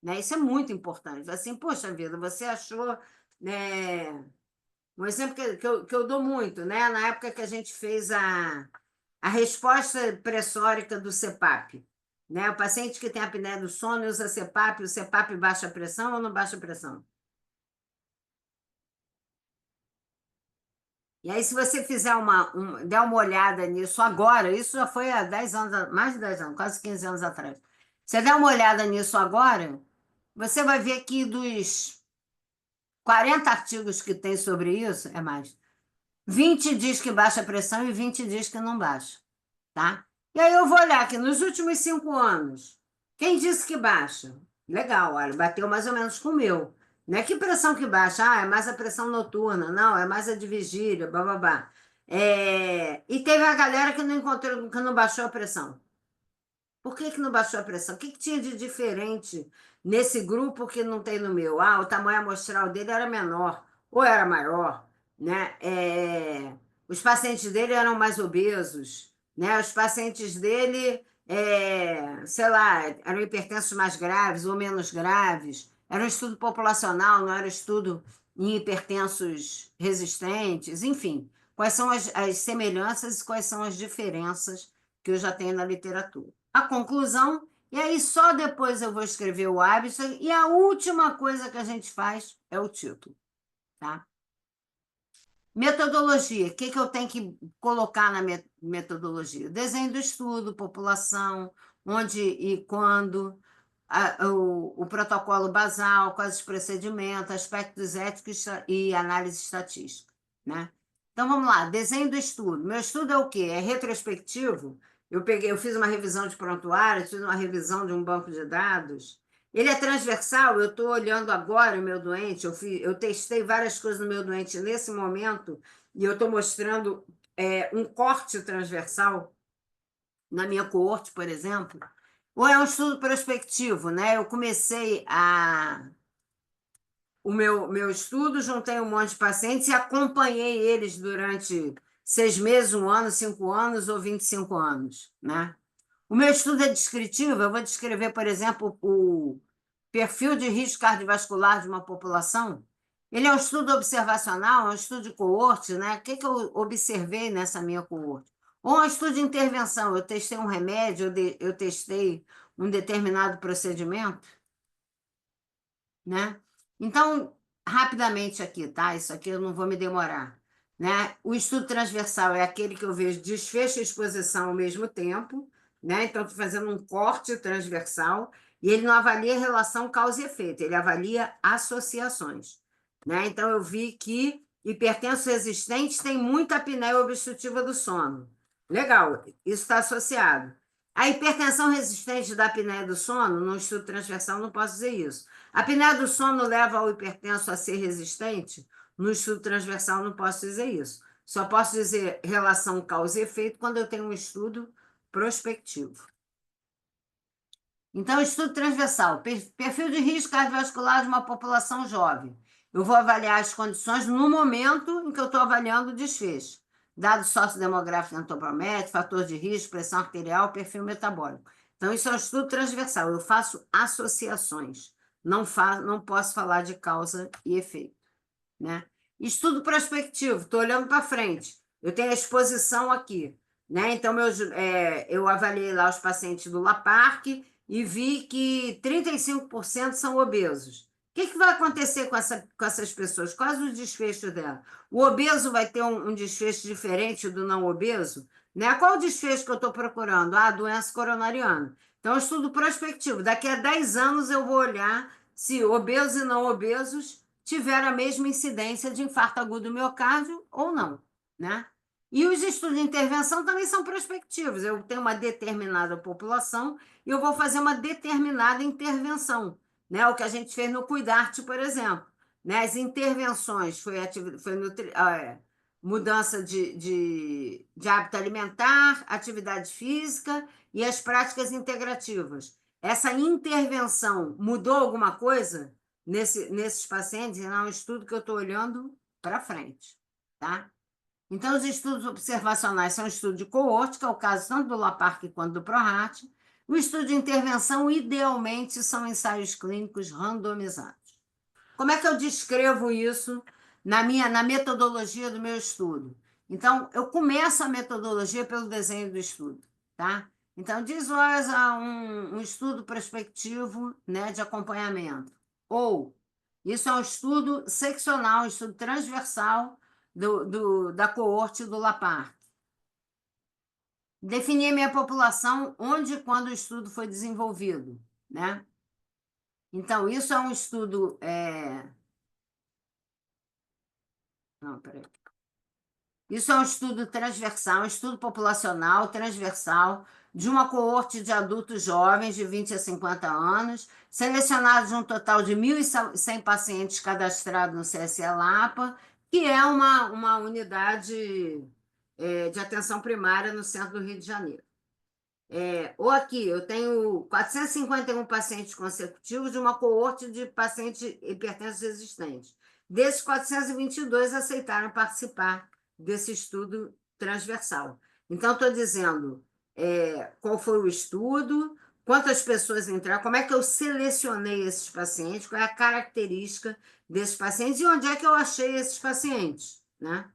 né? Isso é muito importante. Assim, poxa vida, você achou, né? Um exemplo que eu dou muito, né? Na época que a gente fez a resposta pressórica do CPAP, né? O paciente que tem apneia do sono usa CPAP, o CPAP baixa a pressão ou não baixa a pressão? E aí, se você fizer der uma olhada nisso agora, isso já foi há 10 anos, mais de 10 anos, quase 15 anos atrás. Você der uma olhada nisso agora, você vai ver que dos 40 artigos que tem sobre isso, é mais, 20 diz que baixa a pressão e 20 diz que não baixa, tá? E aí eu vou olhar aqui, nos últimos 5 anos, quem disse que baixa? Legal, olha, bateu mais ou menos com o meu. Não é que pressão que baixa, é mais a pressão noturna, não, é mais a de vigília, bababá. E teve a galera que não encontrou, que não baixou a pressão. Por que não baixou a pressão? O que tinha de diferente nesse grupo que não tem no meu? O tamanho amostral dele era menor ou era maior, né? Os pacientes dele eram mais obesos, né? Os pacientes dele, sei lá, eram hipertensos mais graves ou menos graves. Era um estudo populacional, não era um estudo em hipertensos resistentes, enfim. Quais são as semelhanças e quais são as diferenças que eu já tenho na literatura? A conclusão, e aí só depois eu vou escrever o abstract, e a última coisa que a gente faz é o título, tá? Metodologia, o que eu tenho que colocar na metodologia? Desenho do estudo, população, onde e quando, o protocolo basal, quais os procedimentos, aspectos éticos e análise estatística, né? Então vamos lá, desenho do estudo. Meu estudo é o quê? É retrospectivo? Eu fiz uma revisão de prontuário, fiz uma revisão de um banco de dados. Ele é transversal, eu estou olhando agora o meu doente, eu testei várias coisas no meu doente nesse momento, e eu estou mostrando um corte transversal na minha coorte, por exemplo. Ou é um estudo prospectivo, né? Eu comecei o meu estudo, juntei um monte de pacientes e acompanhei eles durante 6 meses, 1 ano, 5 anos ou 25 anos, né? O meu estudo é descritivo, eu vou descrever, por exemplo, o perfil de risco cardiovascular de uma população. Ele é um estudo observacional, é um estudo de coorte, né? O que eu observei nessa minha coorte? Ou um estudo de intervenção, eu testei um remédio, eu testei um determinado procedimento, né? Então, rapidamente aqui, tá? Isso aqui eu não vou me demorar, né? O estudo transversal é aquele que eu vejo desfecho e exposição ao mesmo tempo, né? Então, estou fazendo um corte transversal e ele não avalia relação causa e efeito, ele avalia associações, né? Então, eu vi que hipertensos resistentes têm muita apneia obstrutiva do sono. Legal, isso está associado. A hipertensão resistente da apneia do sono, no estudo transversal, não posso dizer isso. A apneia do sono leva o hipertenso a ser resistente? No estudo transversal, não posso dizer isso. Só posso dizer relação causa e efeito quando eu tenho um estudo prospectivo. Então, estudo transversal, perfil de risco cardiovascular de uma população jovem. Eu vou avaliar as condições no momento em que eu estou avaliando o desfecho. Dados sociodemográficos antropométricos, fator de risco, pressão arterial, perfil metabólico. Então, isso é um estudo transversal. Eu faço associações. Não posso falar de causa e efeito, né? Estudo prospectivo, estou olhando para frente. Eu tenho a exposição aqui, né? Então, eu avaliei lá os pacientes do LAPARC e vi que 35% são obesos. O que vai acontecer com essas pessoas? Quais os desfechos dela? O obeso vai ter um desfecho diferente do não obeso? Né? Qual o desfecho que eu estou procurando? Ah, doença coronariana. Então, estudo prospectivo. Daqui a 10 anos eu vou olhar se obesos e não obesos tiveram a mesma incidência de infarto agudo do miocárdio ou não, né? E os estudos de intervenção também são prospectivos. Eu tenho uma determinada população e eu vou fazer uma determinada intervenção, né? O que a gente fez no Cuidarte, por exemplo, né? As intervenções mudança de hábito alimentar, atividade física e as práticas integrativas. Essa intervenção mudou alguma coisa nesses pacientes? Não é um estudo que eu estou olhando para frente, tá? Então, os estudos observacionais são estudos de coorte, que é o caso tanto do LAPARC quanto do PRORAT. O estudo de intervenção, idealmente, são ensaios clínicos randomizados. Como é que eu descrevo isso na metodologia do meu estudo? Então, eu começo a metodologia pelo desenho do estudo, tá? Então, desloja um estudo prospectivo, né, de acompanhamento. Ou, isso é um estudo seccional, um estudo transversal da coorte do LAPARC. Definir a minha população, onde e quando o estudo foi desenvolvido, né? Então, isso é um estudo... Não, peraí. Isso é um estudo transversal, um estudo populacional transversal de uma coorte de adultos jovens de 20 a 50 anos, selecionados de um total de 1.100 pacientes cadastrados no CSE Lapa, que é uma unidade de atenção primária no centro do Rio de Janeiro. Ou aqui, eu tenho 451 pacientes consecutivos de uma coorte de pacientes hipertensos resistentes. Desses, 422 aceitaram participar desse estudo transversal. Então, estou dizendo qual foi o estudo, quantas pessoas entraram, como é que eu selecionei esses pacientes, qual é a característica desses pacientes e onde é que eu achei esses pacientes, né?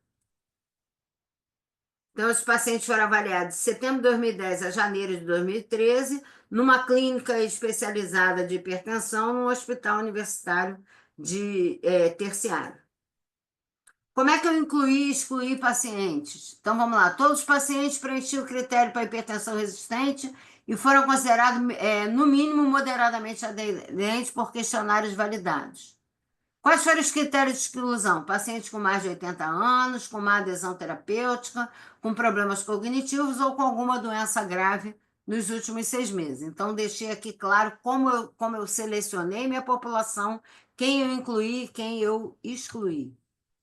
Então, os pacientes foram avaliados de setembro de 2010 a janeiro de 2013, numa clínica especializada de hipertensão, no Hospital Universitário Terciário. Como é que eu incluí e excluí pacientes? Então, vamos lá. Todos os pacientes preenchiam o critério para hipertensão resistente e foram considerados, no mínimo, moderadamente aderentes por questionários validados. Quais foram os critérios de exclusão? Pacientes com mais de 80 anos, com má adesão terapêutica, com problemas cognitivos ou com alguma doença grave nos últimos 6 meses. Então, deixei aqui claro como eu selecionei minha população, quem eu incluí, quem eu excluí,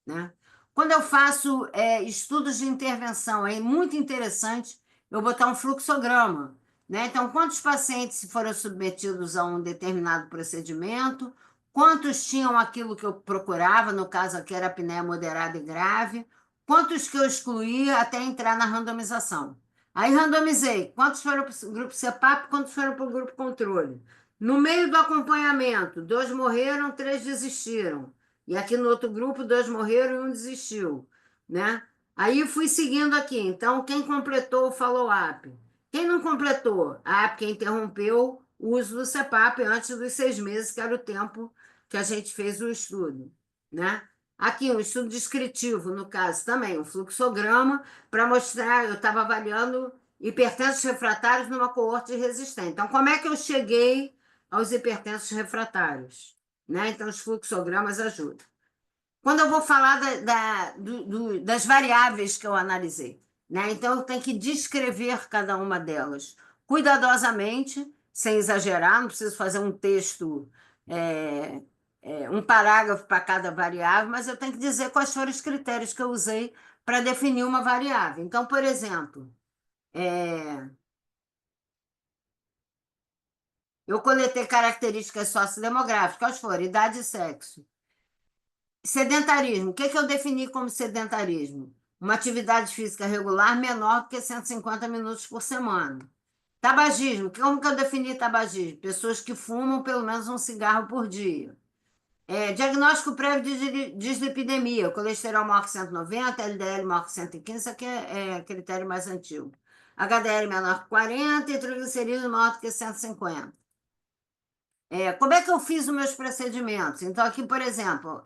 né? Quando eu faço estudos de intervenção, é muito interessante eu botar um fluxograma, né? Então, quantos pacientes foram submetidos a um determinado procedimento, quantos tinham aquilo que eu procurava, no caso aqui era apneia moderada e grave, quantos que eu excluí até entrar na randomização. Aí randomizei, quantos foram para o grupo CPAP, quantos foram para o grupo controle. No meio do acompanhamento, 2 morreram, 3 desistiram. E aqui no outro grupo, 2 morreram e 1 desistiu, né? Aí fui seguindo aqui. Então, quem completou o follow-up? Quem não completou? Porque interrompeu o uso do CPAP antes dos 6 meses, que era o tempo que a gente fez o estudo, né? Aqui, um estudo descritivo, no caso, também, um fluxograma, para mostrar, eu estava avaliando hipertensos refratários numa coorte resistente. Então, como é que eu cheguei aos hipertensos refratários? Né? Então, os fluxogramas ajudam. Quando eu vou falar das variáveis que eu analisei, né? Então, eu tenho que descrever cada uma delas cuidadosamente, sem exagerar, não preciso fazer um texto, um parágrafo para cada variável, mas eu tenho que dizer quais foram os critérios que eu usei para definir uma variável. Então, por exemplo, Eu coletei características sociodemográficas, quais foram? Idade e sexo. Sedentarismo. O que que eu defini como sedentarismo? Uma atividade física regular menor do que 150 minutos por semana. Tabagismo. Como que eu defini tabagismo? Pessoas que fumam pelo menos um cigarro por dia. Diagnóstico prévio de dislipidemia, colesterol maior que 190, LDL maior que 115, isso aqui é critério mais antigo. HDL menor que 40 e triglicerídeos maior do que 150. Como é que eu fiz os meus procedimentos? Então, aqui, por exemplo,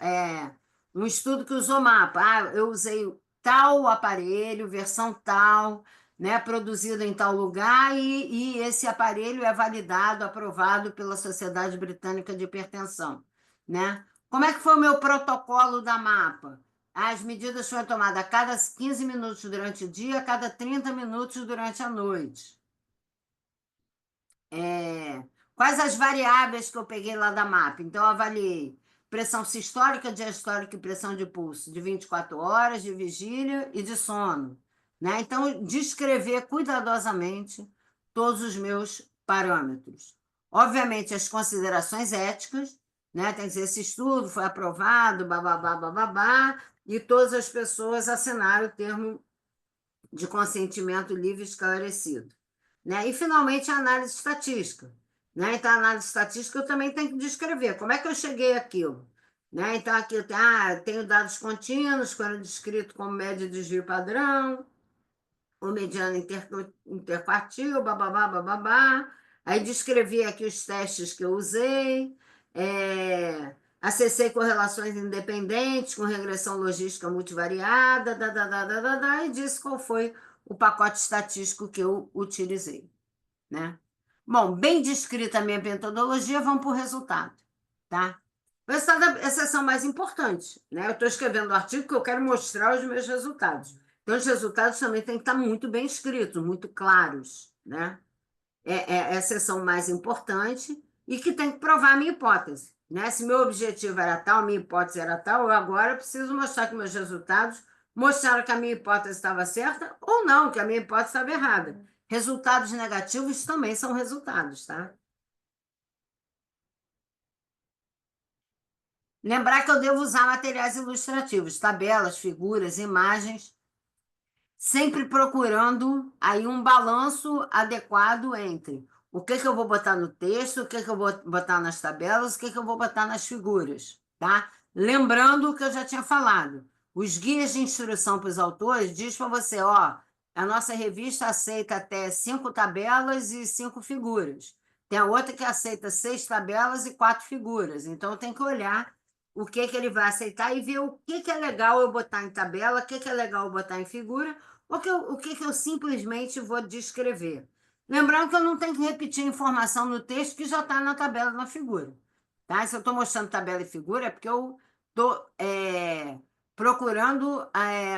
um estudo que usou mapa. Eu usei tal aparelho, versão tal, né, produzido em tal lugar, e esse aparelho é validado, aprovado pela Sociedade Britânica de Hipertensão, né? Como é que foi o meu protocolo da mapa? As medidas foram tomadas a cada 15 minutos durante o dia, a cada 30 minutos durante a noite. Quais as variáveis que eu peguei lá da mapa? Então, eu avaliei pressão sistólica, diastólica e pressão de pulso de 24 horas, de vigília e de sono, né? Então, descrever cuidadosamente todos os meus parâmetros. Obviamente, as considerações éticas, né? Tem que dizer, esse estudo foi aprovado, bababá, bababá, e todas as pessoas assinaram o termo de consentimento livre e esclarecido, né? E, finalmente, a análise estatística, né? Então, a análise estatística eu também tenho que descrever como é que eu cheguei àquilo, né? Então, aqui eu tenho dados contínuos, foram descritos como média de desvio padrão, o mediano interquartil, bababá, bababá. Aí descrevi aqui os testes que eu usei, acessei correlações independentes com regressão logística multivariada, e disse qual foi o pacote estatístico que eu utilizei, né? Bom, bem descrita a minha metodologia, vamos para o resultado, tá? O resultado é a seção mais importante, né? Eu estou escrevendo o artigo porque eu quero mostrar os meus resultados. Então, os resultados também têm que estar muito bem escritos, muito claros, né? É a seção mais importante e que tem que provar a minha hipótese, né? Se meu objetivo era tal, minha hipótese era tal, eu agora preciso mostrar que meus resultados mostraram que a minha hipótese estava certa ou não, que a minha hipótese estava errada. Resultados negativos também são resultados, tá? Lembrar que eu devo usar materiais ilustrativos, tabelas, figuras, imagens, sempre procurando aí um balanço adequado entre o que que eu vou botar no texto, o que que eu vou botar nas tabelas, o que que eu vou botar nas figuras, tá? Lembrando o que eu já tinha falado. Os guias de instrução para os autores diz para você, ó, a nossa revista aceita até 5 tabelas e 5 figuras. Tem a outra que aceita 6 tabelas e 4 figuras. Então, tem que olhar o que que ele vai aceitar e ver o que é legal eu botar em tabela, o que é legal eu botar em figura, o que eu simplesmente vou descrever. Lembrando que eu não tenho que repetir informação no texto que já está na tabela, na figura. Tá? Se eu estou mostrando tabela e figura, é porque eu estou procurando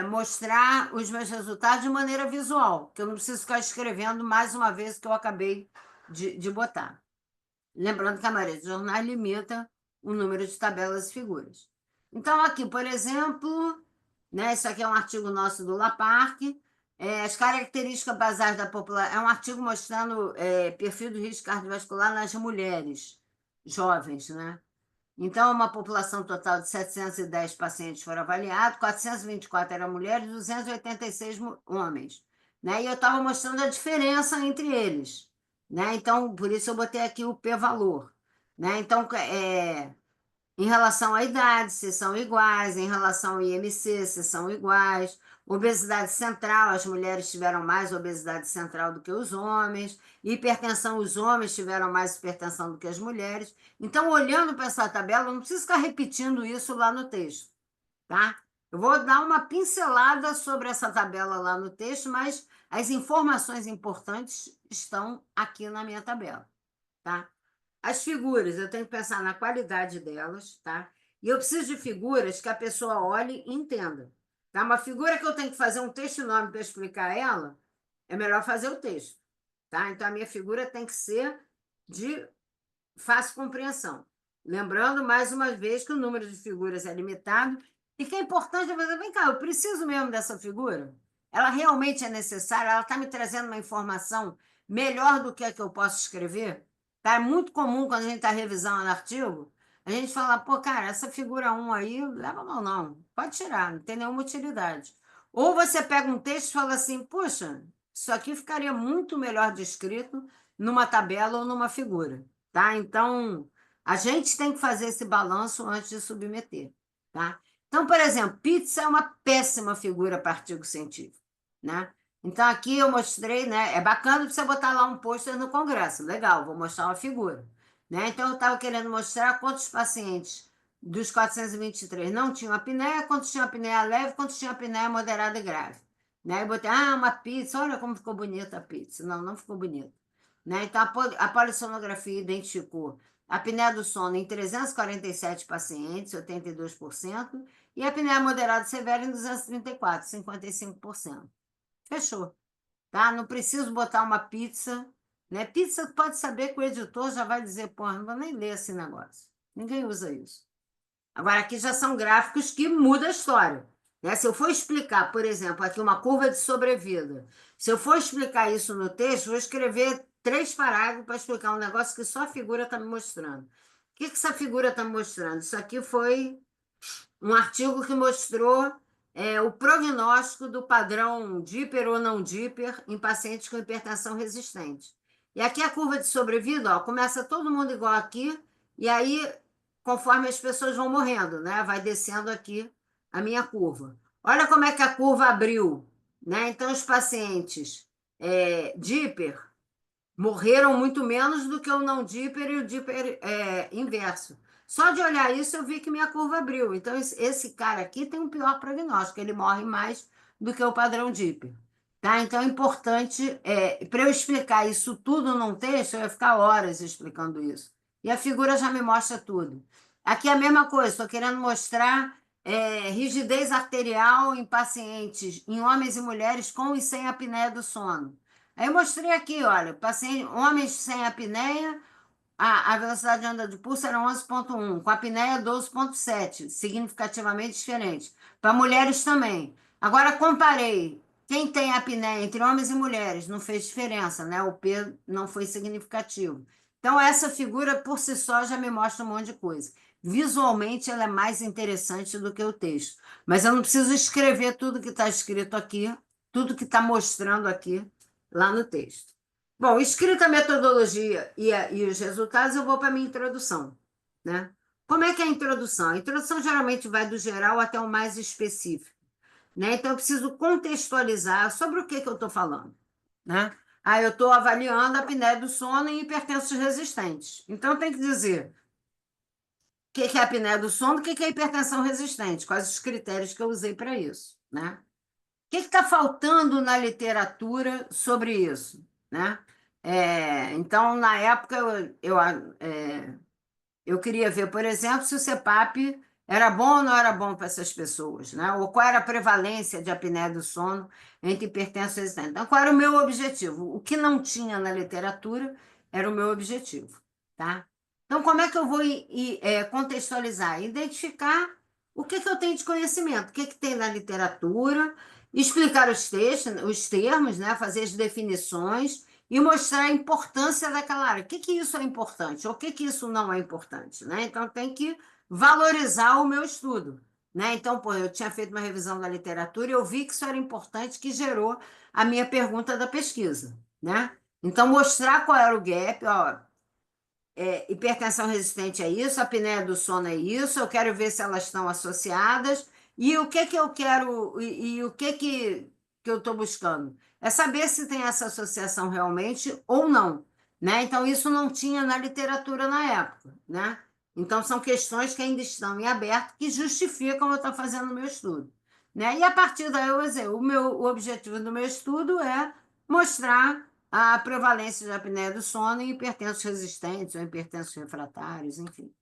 mostrar os meus resultados de maneira visual, que eu não preciso ficar escrevendo mais uma vez o que eu acabei de botar. Lembrando que a maioria dos jornais limita o número de tabelas e figuras. Então, aqui, por exemplo, né, isso aqui é um artigo nosso do Laparck, as características basais da população, é um artigo mostrando perfil do risco cardiovascular nas mulheres jovens, né? Então, uma população total de 710 pacientes foram avaliados, 424 eram mulheres, 286 homens, né? E eu estava mostrando a diferença entre eles, né? Então, por isso eu botei aqui o p-valor, né? Então, em relação à idade, se são iguais, em relação ao IMC, se são iguais. Obesidade central, as mulheres tiveram mais obesidade central do que os homens. Hipertensão, os homens tiveram mais hipertensão do que as mulheres. Então, olhando para essa tabela, eu não preciso ficar repetindo isso lá no texto, tá? Eu vou dar uma pincelada sobre essa tabela lá no texto, mas as informações importantes estão aqui na minha tabela, tá? As figuras, eu tenho que pensar na qualidade delas, tá? E eu preciso de figuras que a pessoa olhe e entenda. Tá? Uma figura que eu tenho que fazer um texto enorme para explicar ela, é melhor fazer o texto, tá? Então, a minha figura tem que ser de fácil compreensão. Lembrando, mais uma vez, que o número de figuras é limitado e que é importante fazer, vem cá, eu preciso mesmo dessa figura? Ela realmente é necessária? Ela está me trazendo uma informação melhor do que a que eu posso escrever? Tá? É muito comum quando a gente está revisando o artigo, a gente fala, pô, cara, essa figura um aí, leva mal não, pode tirar, não tem nenhuma utilidade. Ou você pega um texto e fala assim, puxa, isso aqui ficaria muito melhor descrito numa tabela ou numa figura, tá? Então, a gente tem que fazer esse balanço antes de submeter, tá? Então, por exemplo, pizza é uma péssima figura para artigo científico, né? Então, aqui eu mostrei, né? É bacana você botar lá um pôster no congresso. Legal, vou mostrar uma figura. Né? Então, eu estava querendo mostrar quantos pacientes dos 423 não tinham apneia, quantos tinham apneia leve, quantos tinham apneia moderada e grave. Né? E botei, uma pizza, olha como ficou bonita a pizza. Não, não ficou bonita. Né? Então, a polissonografia identificou a apneia do sono em 347 pacientes, 82%, e a apneia moderada severa em 234, 55%. Fechou, tá? Não preciso botar uma pizza, né? Pizza pode saber que o editor já vai dizer, pô, não vou nem ler esse negócio. Ninguém usa isso. Agora, aqui já são gráficos que mudam a história, né? Se eu for explicar, por exemplo, aqui uma curva de sobrevida, se eu for explicar isso no texto, vou escrever 3 parágrafos para explicar um negócio que só a figura está me mostrando. O que essa figura está me mostrando? Isso aqui foi um artigo que mostrou o prognóstico do padrão Dipper ou não Dipper em pacientes com hipertensão resistente. E aqui a curva de sobrevida, ó, começa todo mundo igual aqui, e aí, conforme as pessoas vão morrendo, né, vai descendo aqui a minha curva. Olha como é que a curva abriu, né? Então, os pacientes Dipper morreram muito menos do que o não Dipper e o Dipper inverso. Só de olhar isso, eu vi que minha curva abriu. Então, esse cara aqui tem um pior prognóstico, ele morre mais do que o padrão Dipper. Tá? Então, é importante, para eu explicar isso tudo num texto, eu ia ficar horas explicando isso. E a figura já me mostra tudo. Aqui é a mesma coisa, estou querendo mostrar rigidez arterial em pacientes, em homens e mulheres com e sem apneia do sono. Aí eu mostrei aqui, olha, paciente, homens sem apneia, a velocidade de onda de pulso era 11,1, com apneia 12,7, significativamente diferente. Para mulheres também. Agora comparei quem tem apneia entre homens e mulheres, não fez diferença, né? O P não foi significativo. Então, essa figura por si só já me mostra um monte de coisa. Visualmente, ela é mais interessante do que o texto. Mas eu não preciso escrever tudo que está escrito aqui, tudo que está mostrando aqui lá no texto. Bom, escrita a metodologia e os resultados, eu vou para a minha introdução, né? Como é que é a introdução? A introdução geralmente vai do geral até o mais específico, né? Então, eu preciso contextualizar sobre o que eu estou falando, né? Eu estou avaliando a apneia do sono em hipertensos resistentes. Então, eu tenho que dizer o que é a apneia do sono, o que é hipertensão resistente, quais os critérios que eu usei para isso, né? O que está faltando na literatura sobre isso, né? Então, na época, eu queria ver, por exemplo, se o CPAP era bom ou não era bom para essas pessoas, né? Ou qual era a prevalência de apneia do sono entre hipertensos e resistentes. Então, qual era o meu objetivo? O que não tinha na literatura era o meu objetivo, tá? Então, como é que eu vou contextualizar? Identificar o que eu tenho de conhecimento, o que tem na literatura, explicar os textos, os termos, né? Fazer as definições e mostrar a importância daquela área. O que isso é importante? Ou o que isso não é importante? Né? Então, tem que valorizar o meu estudo. Né? Então, pô, eu tinha feito uma revisão da literatura e eu vi que isso era importante, que gerou a minha pergunta da pesquisa. Né? Então, mostrar qual era o gap, ó, hipertensão resistente é isso, a apneia do sono é isso, eu quero ver se elas estão associadas, e o que eu quero, e o que eu estou buscando? É saber se tem essa associação realmente ou não, né? Então, isso não tinha na literatura na época, né? Então, são questões que ainda estão em aberto, que justificam eu estar fazendo o meu estudo, né? E a partir daí, eu vou dizer, o objetivo do meu estudo é mostrar a prevalência de apneia do sono em hipertensos resistentes ou hipertensos refratários, enfim.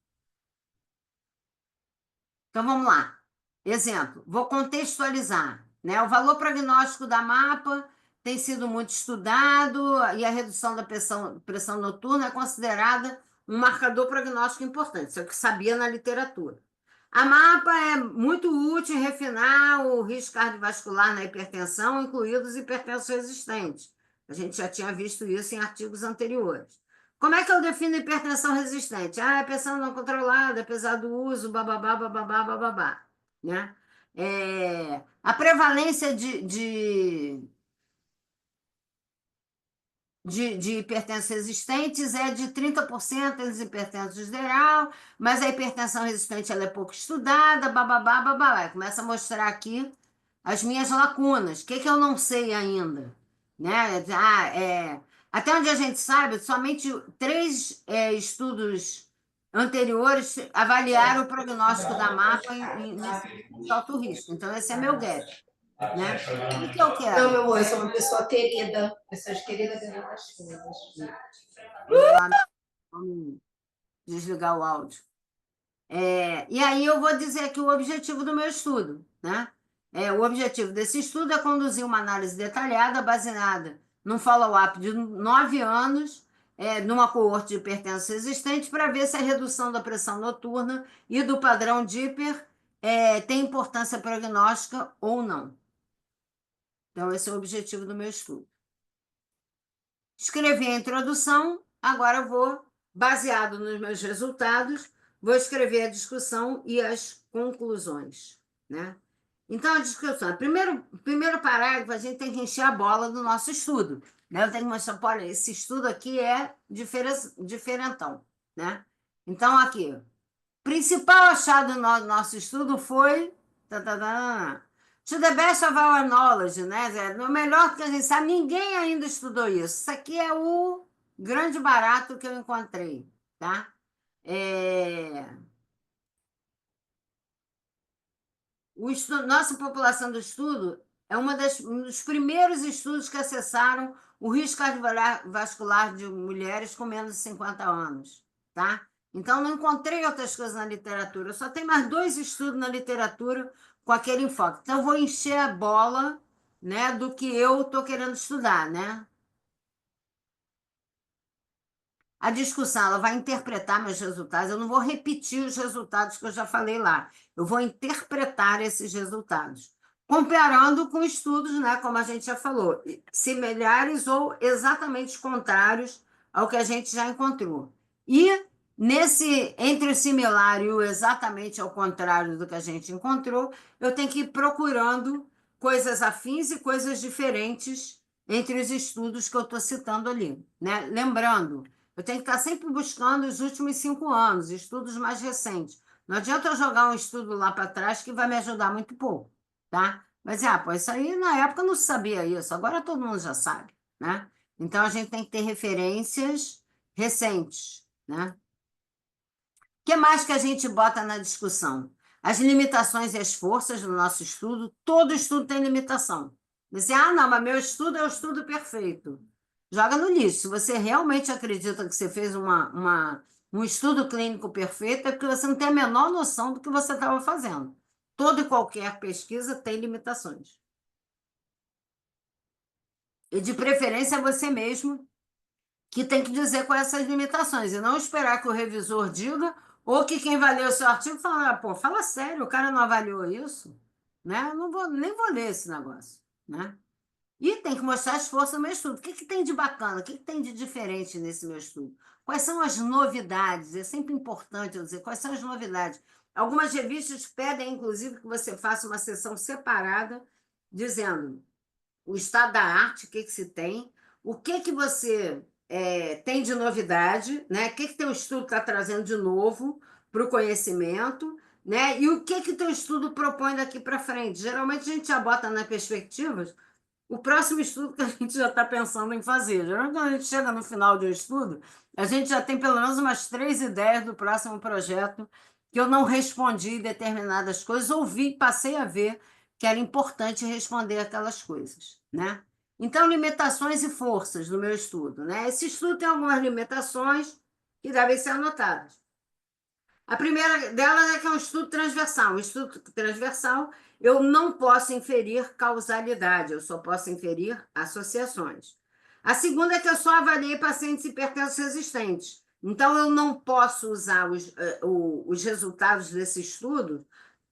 Então, vamos lá. Exemplo, vou contextualizar, né? O valor prognóstico da MAPA tem sido muito estudado e a redução da pressão noturna é considerada um marcador prognóstico importante, isso é o que sabia na literatura. A MAPA é muito útil em refinar o risco cardiovascular na hipertensão, incluídos hipertensos resistentes. A gente já tinha visto isso em artigos anteriores. Como é que eu defino hipertensão resistente? Ah, é pressão não controlada, apesar do uso, bababá, bababá, bababá, né? A prevalência de hipertensos resistentes é de 30% dos hipertensos geral, mas a hipertensão resistente ela é pouco estudada, bababá, bababá. Começa a mostrar aqui as minhas lacunas, o que que eu não sei ainda, né? Até onde a gente sabe, somente três estudos anteriores avaliaram o prognóstico da MAPA nesse alto risco. Então, esse é meu gap, né? O que eu Não, quero? meu amor, eu sou uma pessoa querida. Pessoas queridas ganham as coisas. Vamos lá, vamos desligar o áudio. E aí eu vou dizer aqui o objetivo do meu estudo, né? O objetivo desse estudo é conduzir uma análise detalhada baseada num follow-up de 9 anos, numa coorte de hipertensos resistentes, para ver se a redução da pressão noturna e do padrão Dipper tem importância prognóstica ou não. Então, esse é o objetivo do meu estudo. Escrevi a introdução, agora eu vou, baseado nos meus resultados, vou escrever a discussão e as conclusões, né? Então, a discussão. Primeiro parágrafo, a gente tem que encher a bola do nosso estudo, né? Eu tenho que mostrar, olha, esse estudo aqui é diferentão, né? Então, aqui, principal achado do nosso estudo foi... Tá, tá, tá, to the best of our knowledge, né? No melhor que a gente sabe, ninguém ainda estudou isso. Isso aqui é o grande barato que eu encontrei, tá? Nossa população do estudo é um dos primeiros estudos que acessaram o risco cardiovascular de mulheres com menos de 50 anos, tá? Então, não encontrei outras coisas na literatura. Eu só tenho mais 2 estudos na literatura com aquele enfoque. Então, eu vou encher a bola, né, do que eu estou querendo estudar, né? A discussão, ela vai interpretar meus resultados. Eu não vou repetir os resultados que eu já falei lá. Eu vou interpretar esses resultados, comparando com estudos, né, como a gente já falou, similares ou exatamente contrários ao que a gente já encontrou. E entre o similar e o exatamente ao contrário do que a gente encontrou, eu tenho que ir procurando coisas afins e coisas diferentes entre os estudos que eu estou citando ali, né? Lembrando, eu tenho que estar sempre buscando os últimos 5 anos, estudos mais recentes. Não adianta eu jogar um estudo lá para trás que vai me ajudar muito pouco, tá? Mas, pô, isso aí na época eu não sabia isso, agora todo mundo já sabe, né? Então a gente tem que ter referências recentes, né? O que mais que a gente bota na discussão? As limitações e as forças do nosso estudo. Todo estudo tem limitação. Você, não, mas meu estudo é o estudo perfeito. Joga no lixo. Se você realmente acredita que você fez um estudo clínico perfeito, é porque você não tem a menor noção do que você estava fazendo. Toda e qualquer pesquisa tem limitações. E, de preferência, você mesmo que tem que dizer quais são essas limitações, e não esperar que o revisor diga, ou que quem avalia o seu artigo fala, pô, fala sério, o cara não avaliou isso, né? Eu não vou, nem vou ler esse negócio, né? E tem que mostrar as forças do meu estudo. O que tem de bacana? O que tem de diferente nesse meu estudo? Quais são as novidades? É sempre importante eu dizer quais são as novidades. Algumas revistas pedem, inclusive, que você faça uma sessão separada, dizendo o estado da arte, o que se tem, o que você tem de novidade, né? O que teu estudo está trazendo de novo para o conhecimento, né? E o que teu estudo propõe daqui para frente. Geralmente a gente já bota nas perspectivas o próximo estudo que a gente já está pensando em fazer. Geralmente, quando a gente chega no final de um estudo, a gente já tem pelo menos umas 3 ideias do próximo projeto que eu não respondi em determinadas coisas, passei a ver que era importante responder aquelas coisas, né? Então, limitações e forças do meu estudo, né? Esse estudo tem algumas limitações que devem ser anotadas. A primeira delas é que é um estudo transversal. Um estudo transversal, eu não posso inferir causalidade, eu só posso inferir associações. A segunda é que eu só avaliei pacientes hipertensos resistentes. Então, eu não posso usar os resultados desse estudo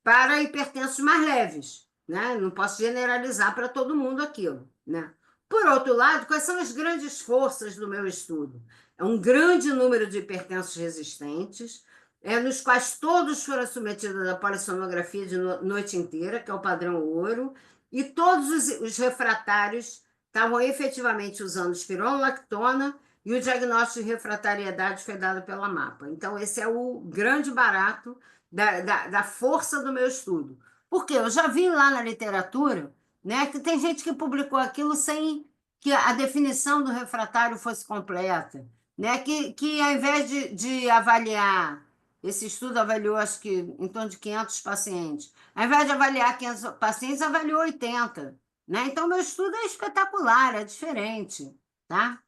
para hipertensos mais leves, né? Não posso generalizar para todo mundo aquilo, né? Por outro lado, quais são as grandes forças do meu estudo? é um grande número de hipertensos resistentes, nos quais todos foram submetidos à polissonografia de noite inteira, que é o padrão ouro, e todos os refratários estavam efetivamente usando espironolactona e o diagnóstico de refratariedade foi dado pela MAPA. Então, esse é o grande barato da força do meu estudo. Porque eu já vi lá na literatura, né, que tem gente que publicou aquilo sem que a definição do refratário fosse completa, né, que ao invés de avaliar, esse estudo avaliou acho que em torno de 500 pacientes, ao invés de avaliar 500 pacientes, avaliou 80, né? Então, meu estudo é espetacular, é diferente, tá?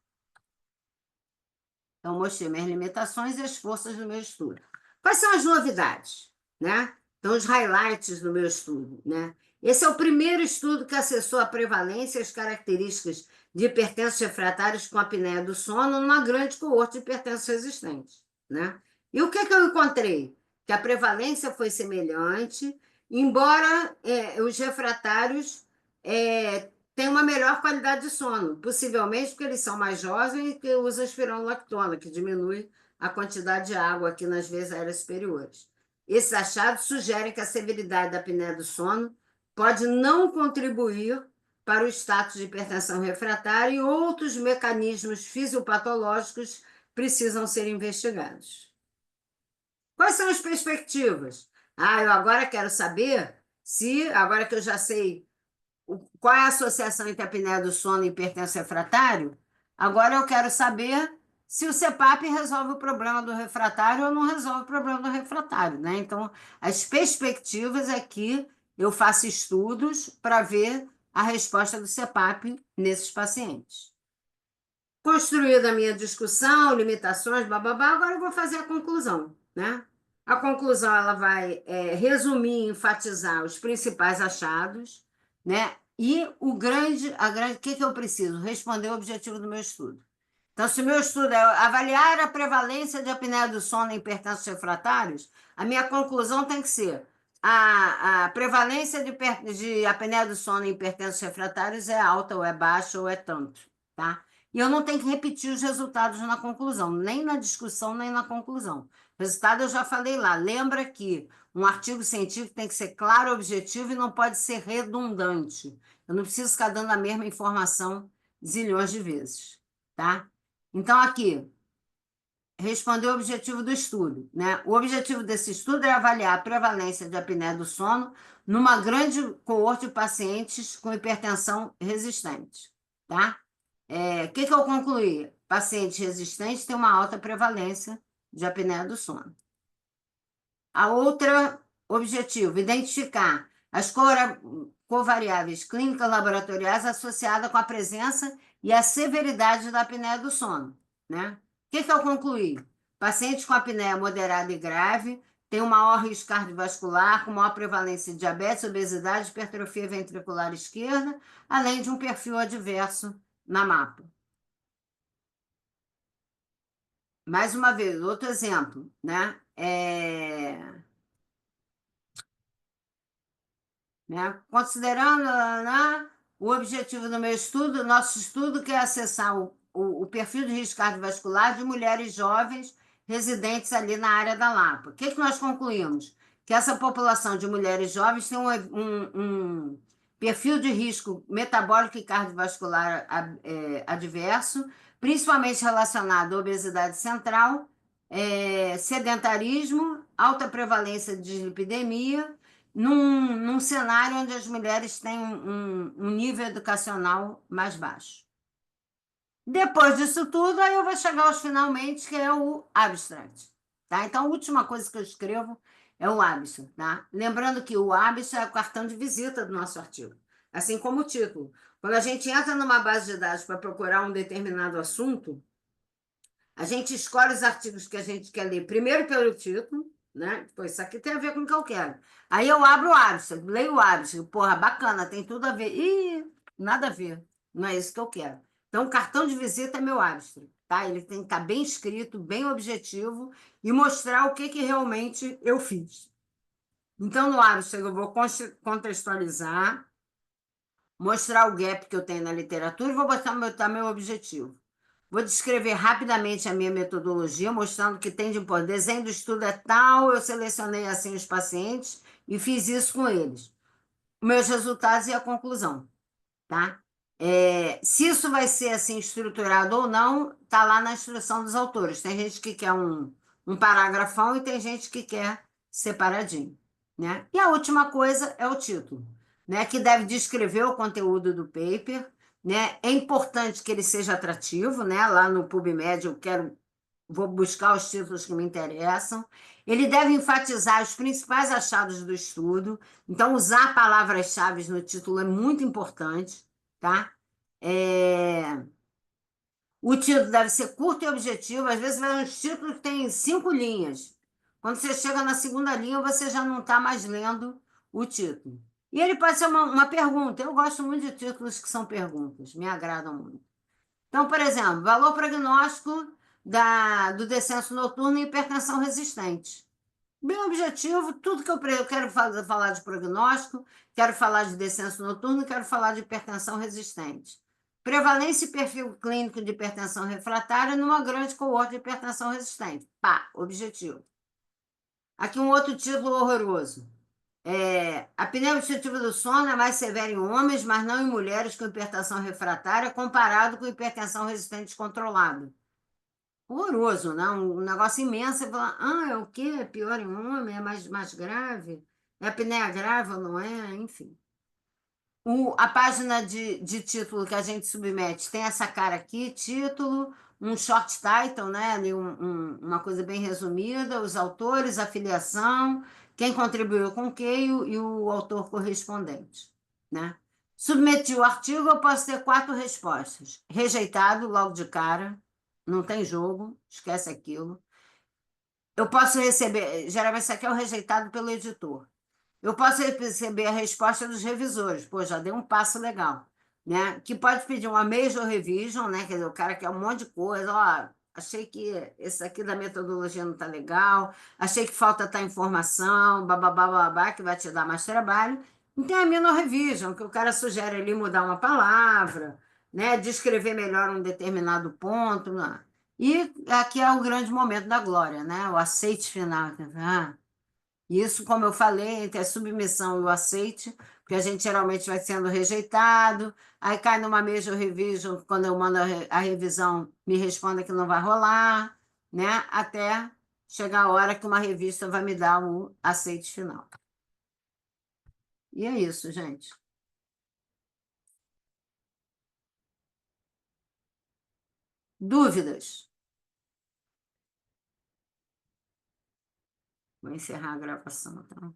Então, mostrei minhas limitações e as forças do meu estudo. Quais são as novidades, né? Então, os highlights do meu estudo, né? Esse é o primeiro estudo que acessou a prevalência e as características de hipertensos refratários com apneia do sono numa grande coorte de hipertensos resistentes, né? E o que eu encontrei? Que a prevalência foi semelhante, embora os refratários tenham uma melhor qualidade de sono, possivelmente porque eles são mais jovens e que usam espironolactona, que diminui a quantidade de água aqui nas veias aéreas superiores. Esses achados sugerem que a severidade da apneia do sono pode não contribuir para o status de hipertensão refratária e outros mecanismos fisiopatológicos precisam ser investigados. Quais são as perspectivas? Eu agora quero saber se, agora que eu já sei qual é a associação entre a apneia do sono e hipertenso refratário, agora eu quero saber se o CPAP resolve o problema do refratário ou não resolve o problema do refratário, né? Então, as perspectivas é que eu faço estudos para ver a resposta do CPAP nesses pacientes. Construída a minha discussão, limitações, bababá, agora eu vou fazer a conclusão, né? A conclusão ela vai resumir, enfatizar os principais achados, né? E o que eu preciso? Responder o objetivo do meu estudo. Então, se o meu estudo é avaliar a prevalência de apneia do sono em hipertensos refratários, a minha conclusão tem que ser a prevalência de apneia do sono em hipertensos refratários é alta, ou é baixa, ou é tanto, tá? E eu não tenho que repetir os resultados na conclusão, nem na discussão, nem na conclusão. Resultado eu já falei lá. Lembra que um artigo científico tem que ser claro, objetivo e não pode ser redundante. Eu não preciso ficar dando a mesma informação zilhões de vezes, tá? Então, aqui, responder o objetivo do estudo, né? O objetivo desse estudo é avaliar a prevalência de apneia do sono numa grande coorte de pacientes com hipertensão resistente, tá? Que eu concluí? Pacientes resistentes têm uma alta prevalência de apneia do sono. A outra objetivo, identificar as covariáveis clínicas laboratoriais associadas com a presença e a severidade da apneia do sono, né? O que eu concluí? Pacientes com apneia moderada e grave têm um maior risco cardiovascular, com maior prevalência de diabetes, obesidade, hipertrofia ventricular esquerda, além de um perfil adverso na MAPA. Mais uma vez, outro exemplo, né? Considerando o objetivo do meu estudo, nosso estudo que é acessar o perfil de risco cardiovascular de mulheres jovens residentes ali na área da Lapa. O que nós concluímos? Que essa população de mulheres jovens tem um perfil de risco metabólico e cardiovascular adverso, principalmente relacionado à obesidade central, sedentarismo, alta prevalência de dislipidemia, num cenário onde as mulheres têm um nível educacional mais baixo. Depois disso tudo, aí eu vou chegar aos finalmente, que é o abstract. Tá? Então, a última coisa que eu escrevo é o abstract. Tá? Lembrando que o abstract é o cartão de visita do nosso artigo, assim como o título. Quando a gente entra numa base de dados para procurar um determinado assunto, a gente escolhe os artigos que a gente quer ler primeiro pelo título, né? Pô, isso aqui tem a ver com o que eu quero. Aí eu abro o abstract, leio o abstract, porra, bacana, tem tudo a ver. Ih, nada a ver, não é isso que eu quero. Então, o cartão de visita é meu abstract, tá? Ele tem que estar bem escrito, bem objetivo e mostrar o que realmente eu fiz. Então, no abstract eu vou contextualizar, mostrar o gap que eu tenho na literatura e vou botar meu objetivo. Vou descrever rapidamente a minha metodologia, mostrando que tem de impor. Desenho do estudo é tal, eu selecionei assim os pacientes e fiz isso com eles. Meus resultados e a conclusão, tá? Se isso vai ser assim estruturado ou não, tá lá na instrução dos autores. Tem gente que quer um parágrafão e tem gente que quer separadinho, né? E a última coisa é o título, né? Que deve descrever o conteúdo do paper, né? É importante que ele seja atrativo, né? Lá no PubMed vou buscar os títulos que me interessam. Ele deve enfatizar os principais achados do estudo. Então, usar palavras-chave no título é muito importante, tá? É, O título deve ser curto e objetivo. Às vezes, vai uns títulos que tem 5 linhas. Quando você chega na segunda linha, você já não está mais lendo o título. E ele pode ser uma pergunta. Eu gosto muito de títulos que são perguntas, me agradam muito. Então, por exemplo, valor prognóstico do descenso noturno e hipertensão resistente. Bem objetivo, tudo que eu quero falar de prognóstico, quero falar de descenso noturno, quero falar de hipertensão resistente. Prevalência e perfil clínico de hipertensão refratária numa grande coorte de hipertensão resistente. Pá, objetivo. Aqui um outro título horroroso. A apneia obstrutiva do sono é mais severa em homens, mas não em mulheres com hipertensão refratária, comparado com hipertensão resistente controlada. Horroroso, né? Um negócio imenso. Você fala, é o quê? É pior em homem? É mais grave? É apneia grave ou não é? Enfim. A página de título que a gente submete tem essa cara aqui, título, um short title, né? Ali uma coisa bem resumida, os autores, a filiação, quem contribuiu com o que e o autor correspondente, né? Submeti o artigo, eu posso ter 4 respostas. Rejeitado logo de cara, não tem jogo, esquece aquilo. Eu posso receber, geralmente isso aqui é o rejeitado pelo editor. Eu posso receber a resposta dos revisores. Pô, já deu um passo legal, né? Que pode pedir uma major revision, né? Quer dizer, o cara quer um monte de coisa. Ó, achei que esse aqui da metodologia não tá legal. Achei que falta tal informação, bababá, babá, que vai te dar mais trabalho. E tem a minor revision, que o cara sugere ali mudar uma palavra, né? Descrever melhor um determinado ponto, né? E aqui é o grande momento da glória, né? O aceite final. Ah, isso, como eu falei, entre a submissão e o aceite, porque a gente geralmente vai sendo rejeitado, aí cai numa major revision, quando eu mando a revisão, me responda que não vai rolar, né? Até chegar a hora que uma revista vai me dar o aceite final. E é isso, gente. Dúvidas? Vou encerrar a gravação, tá?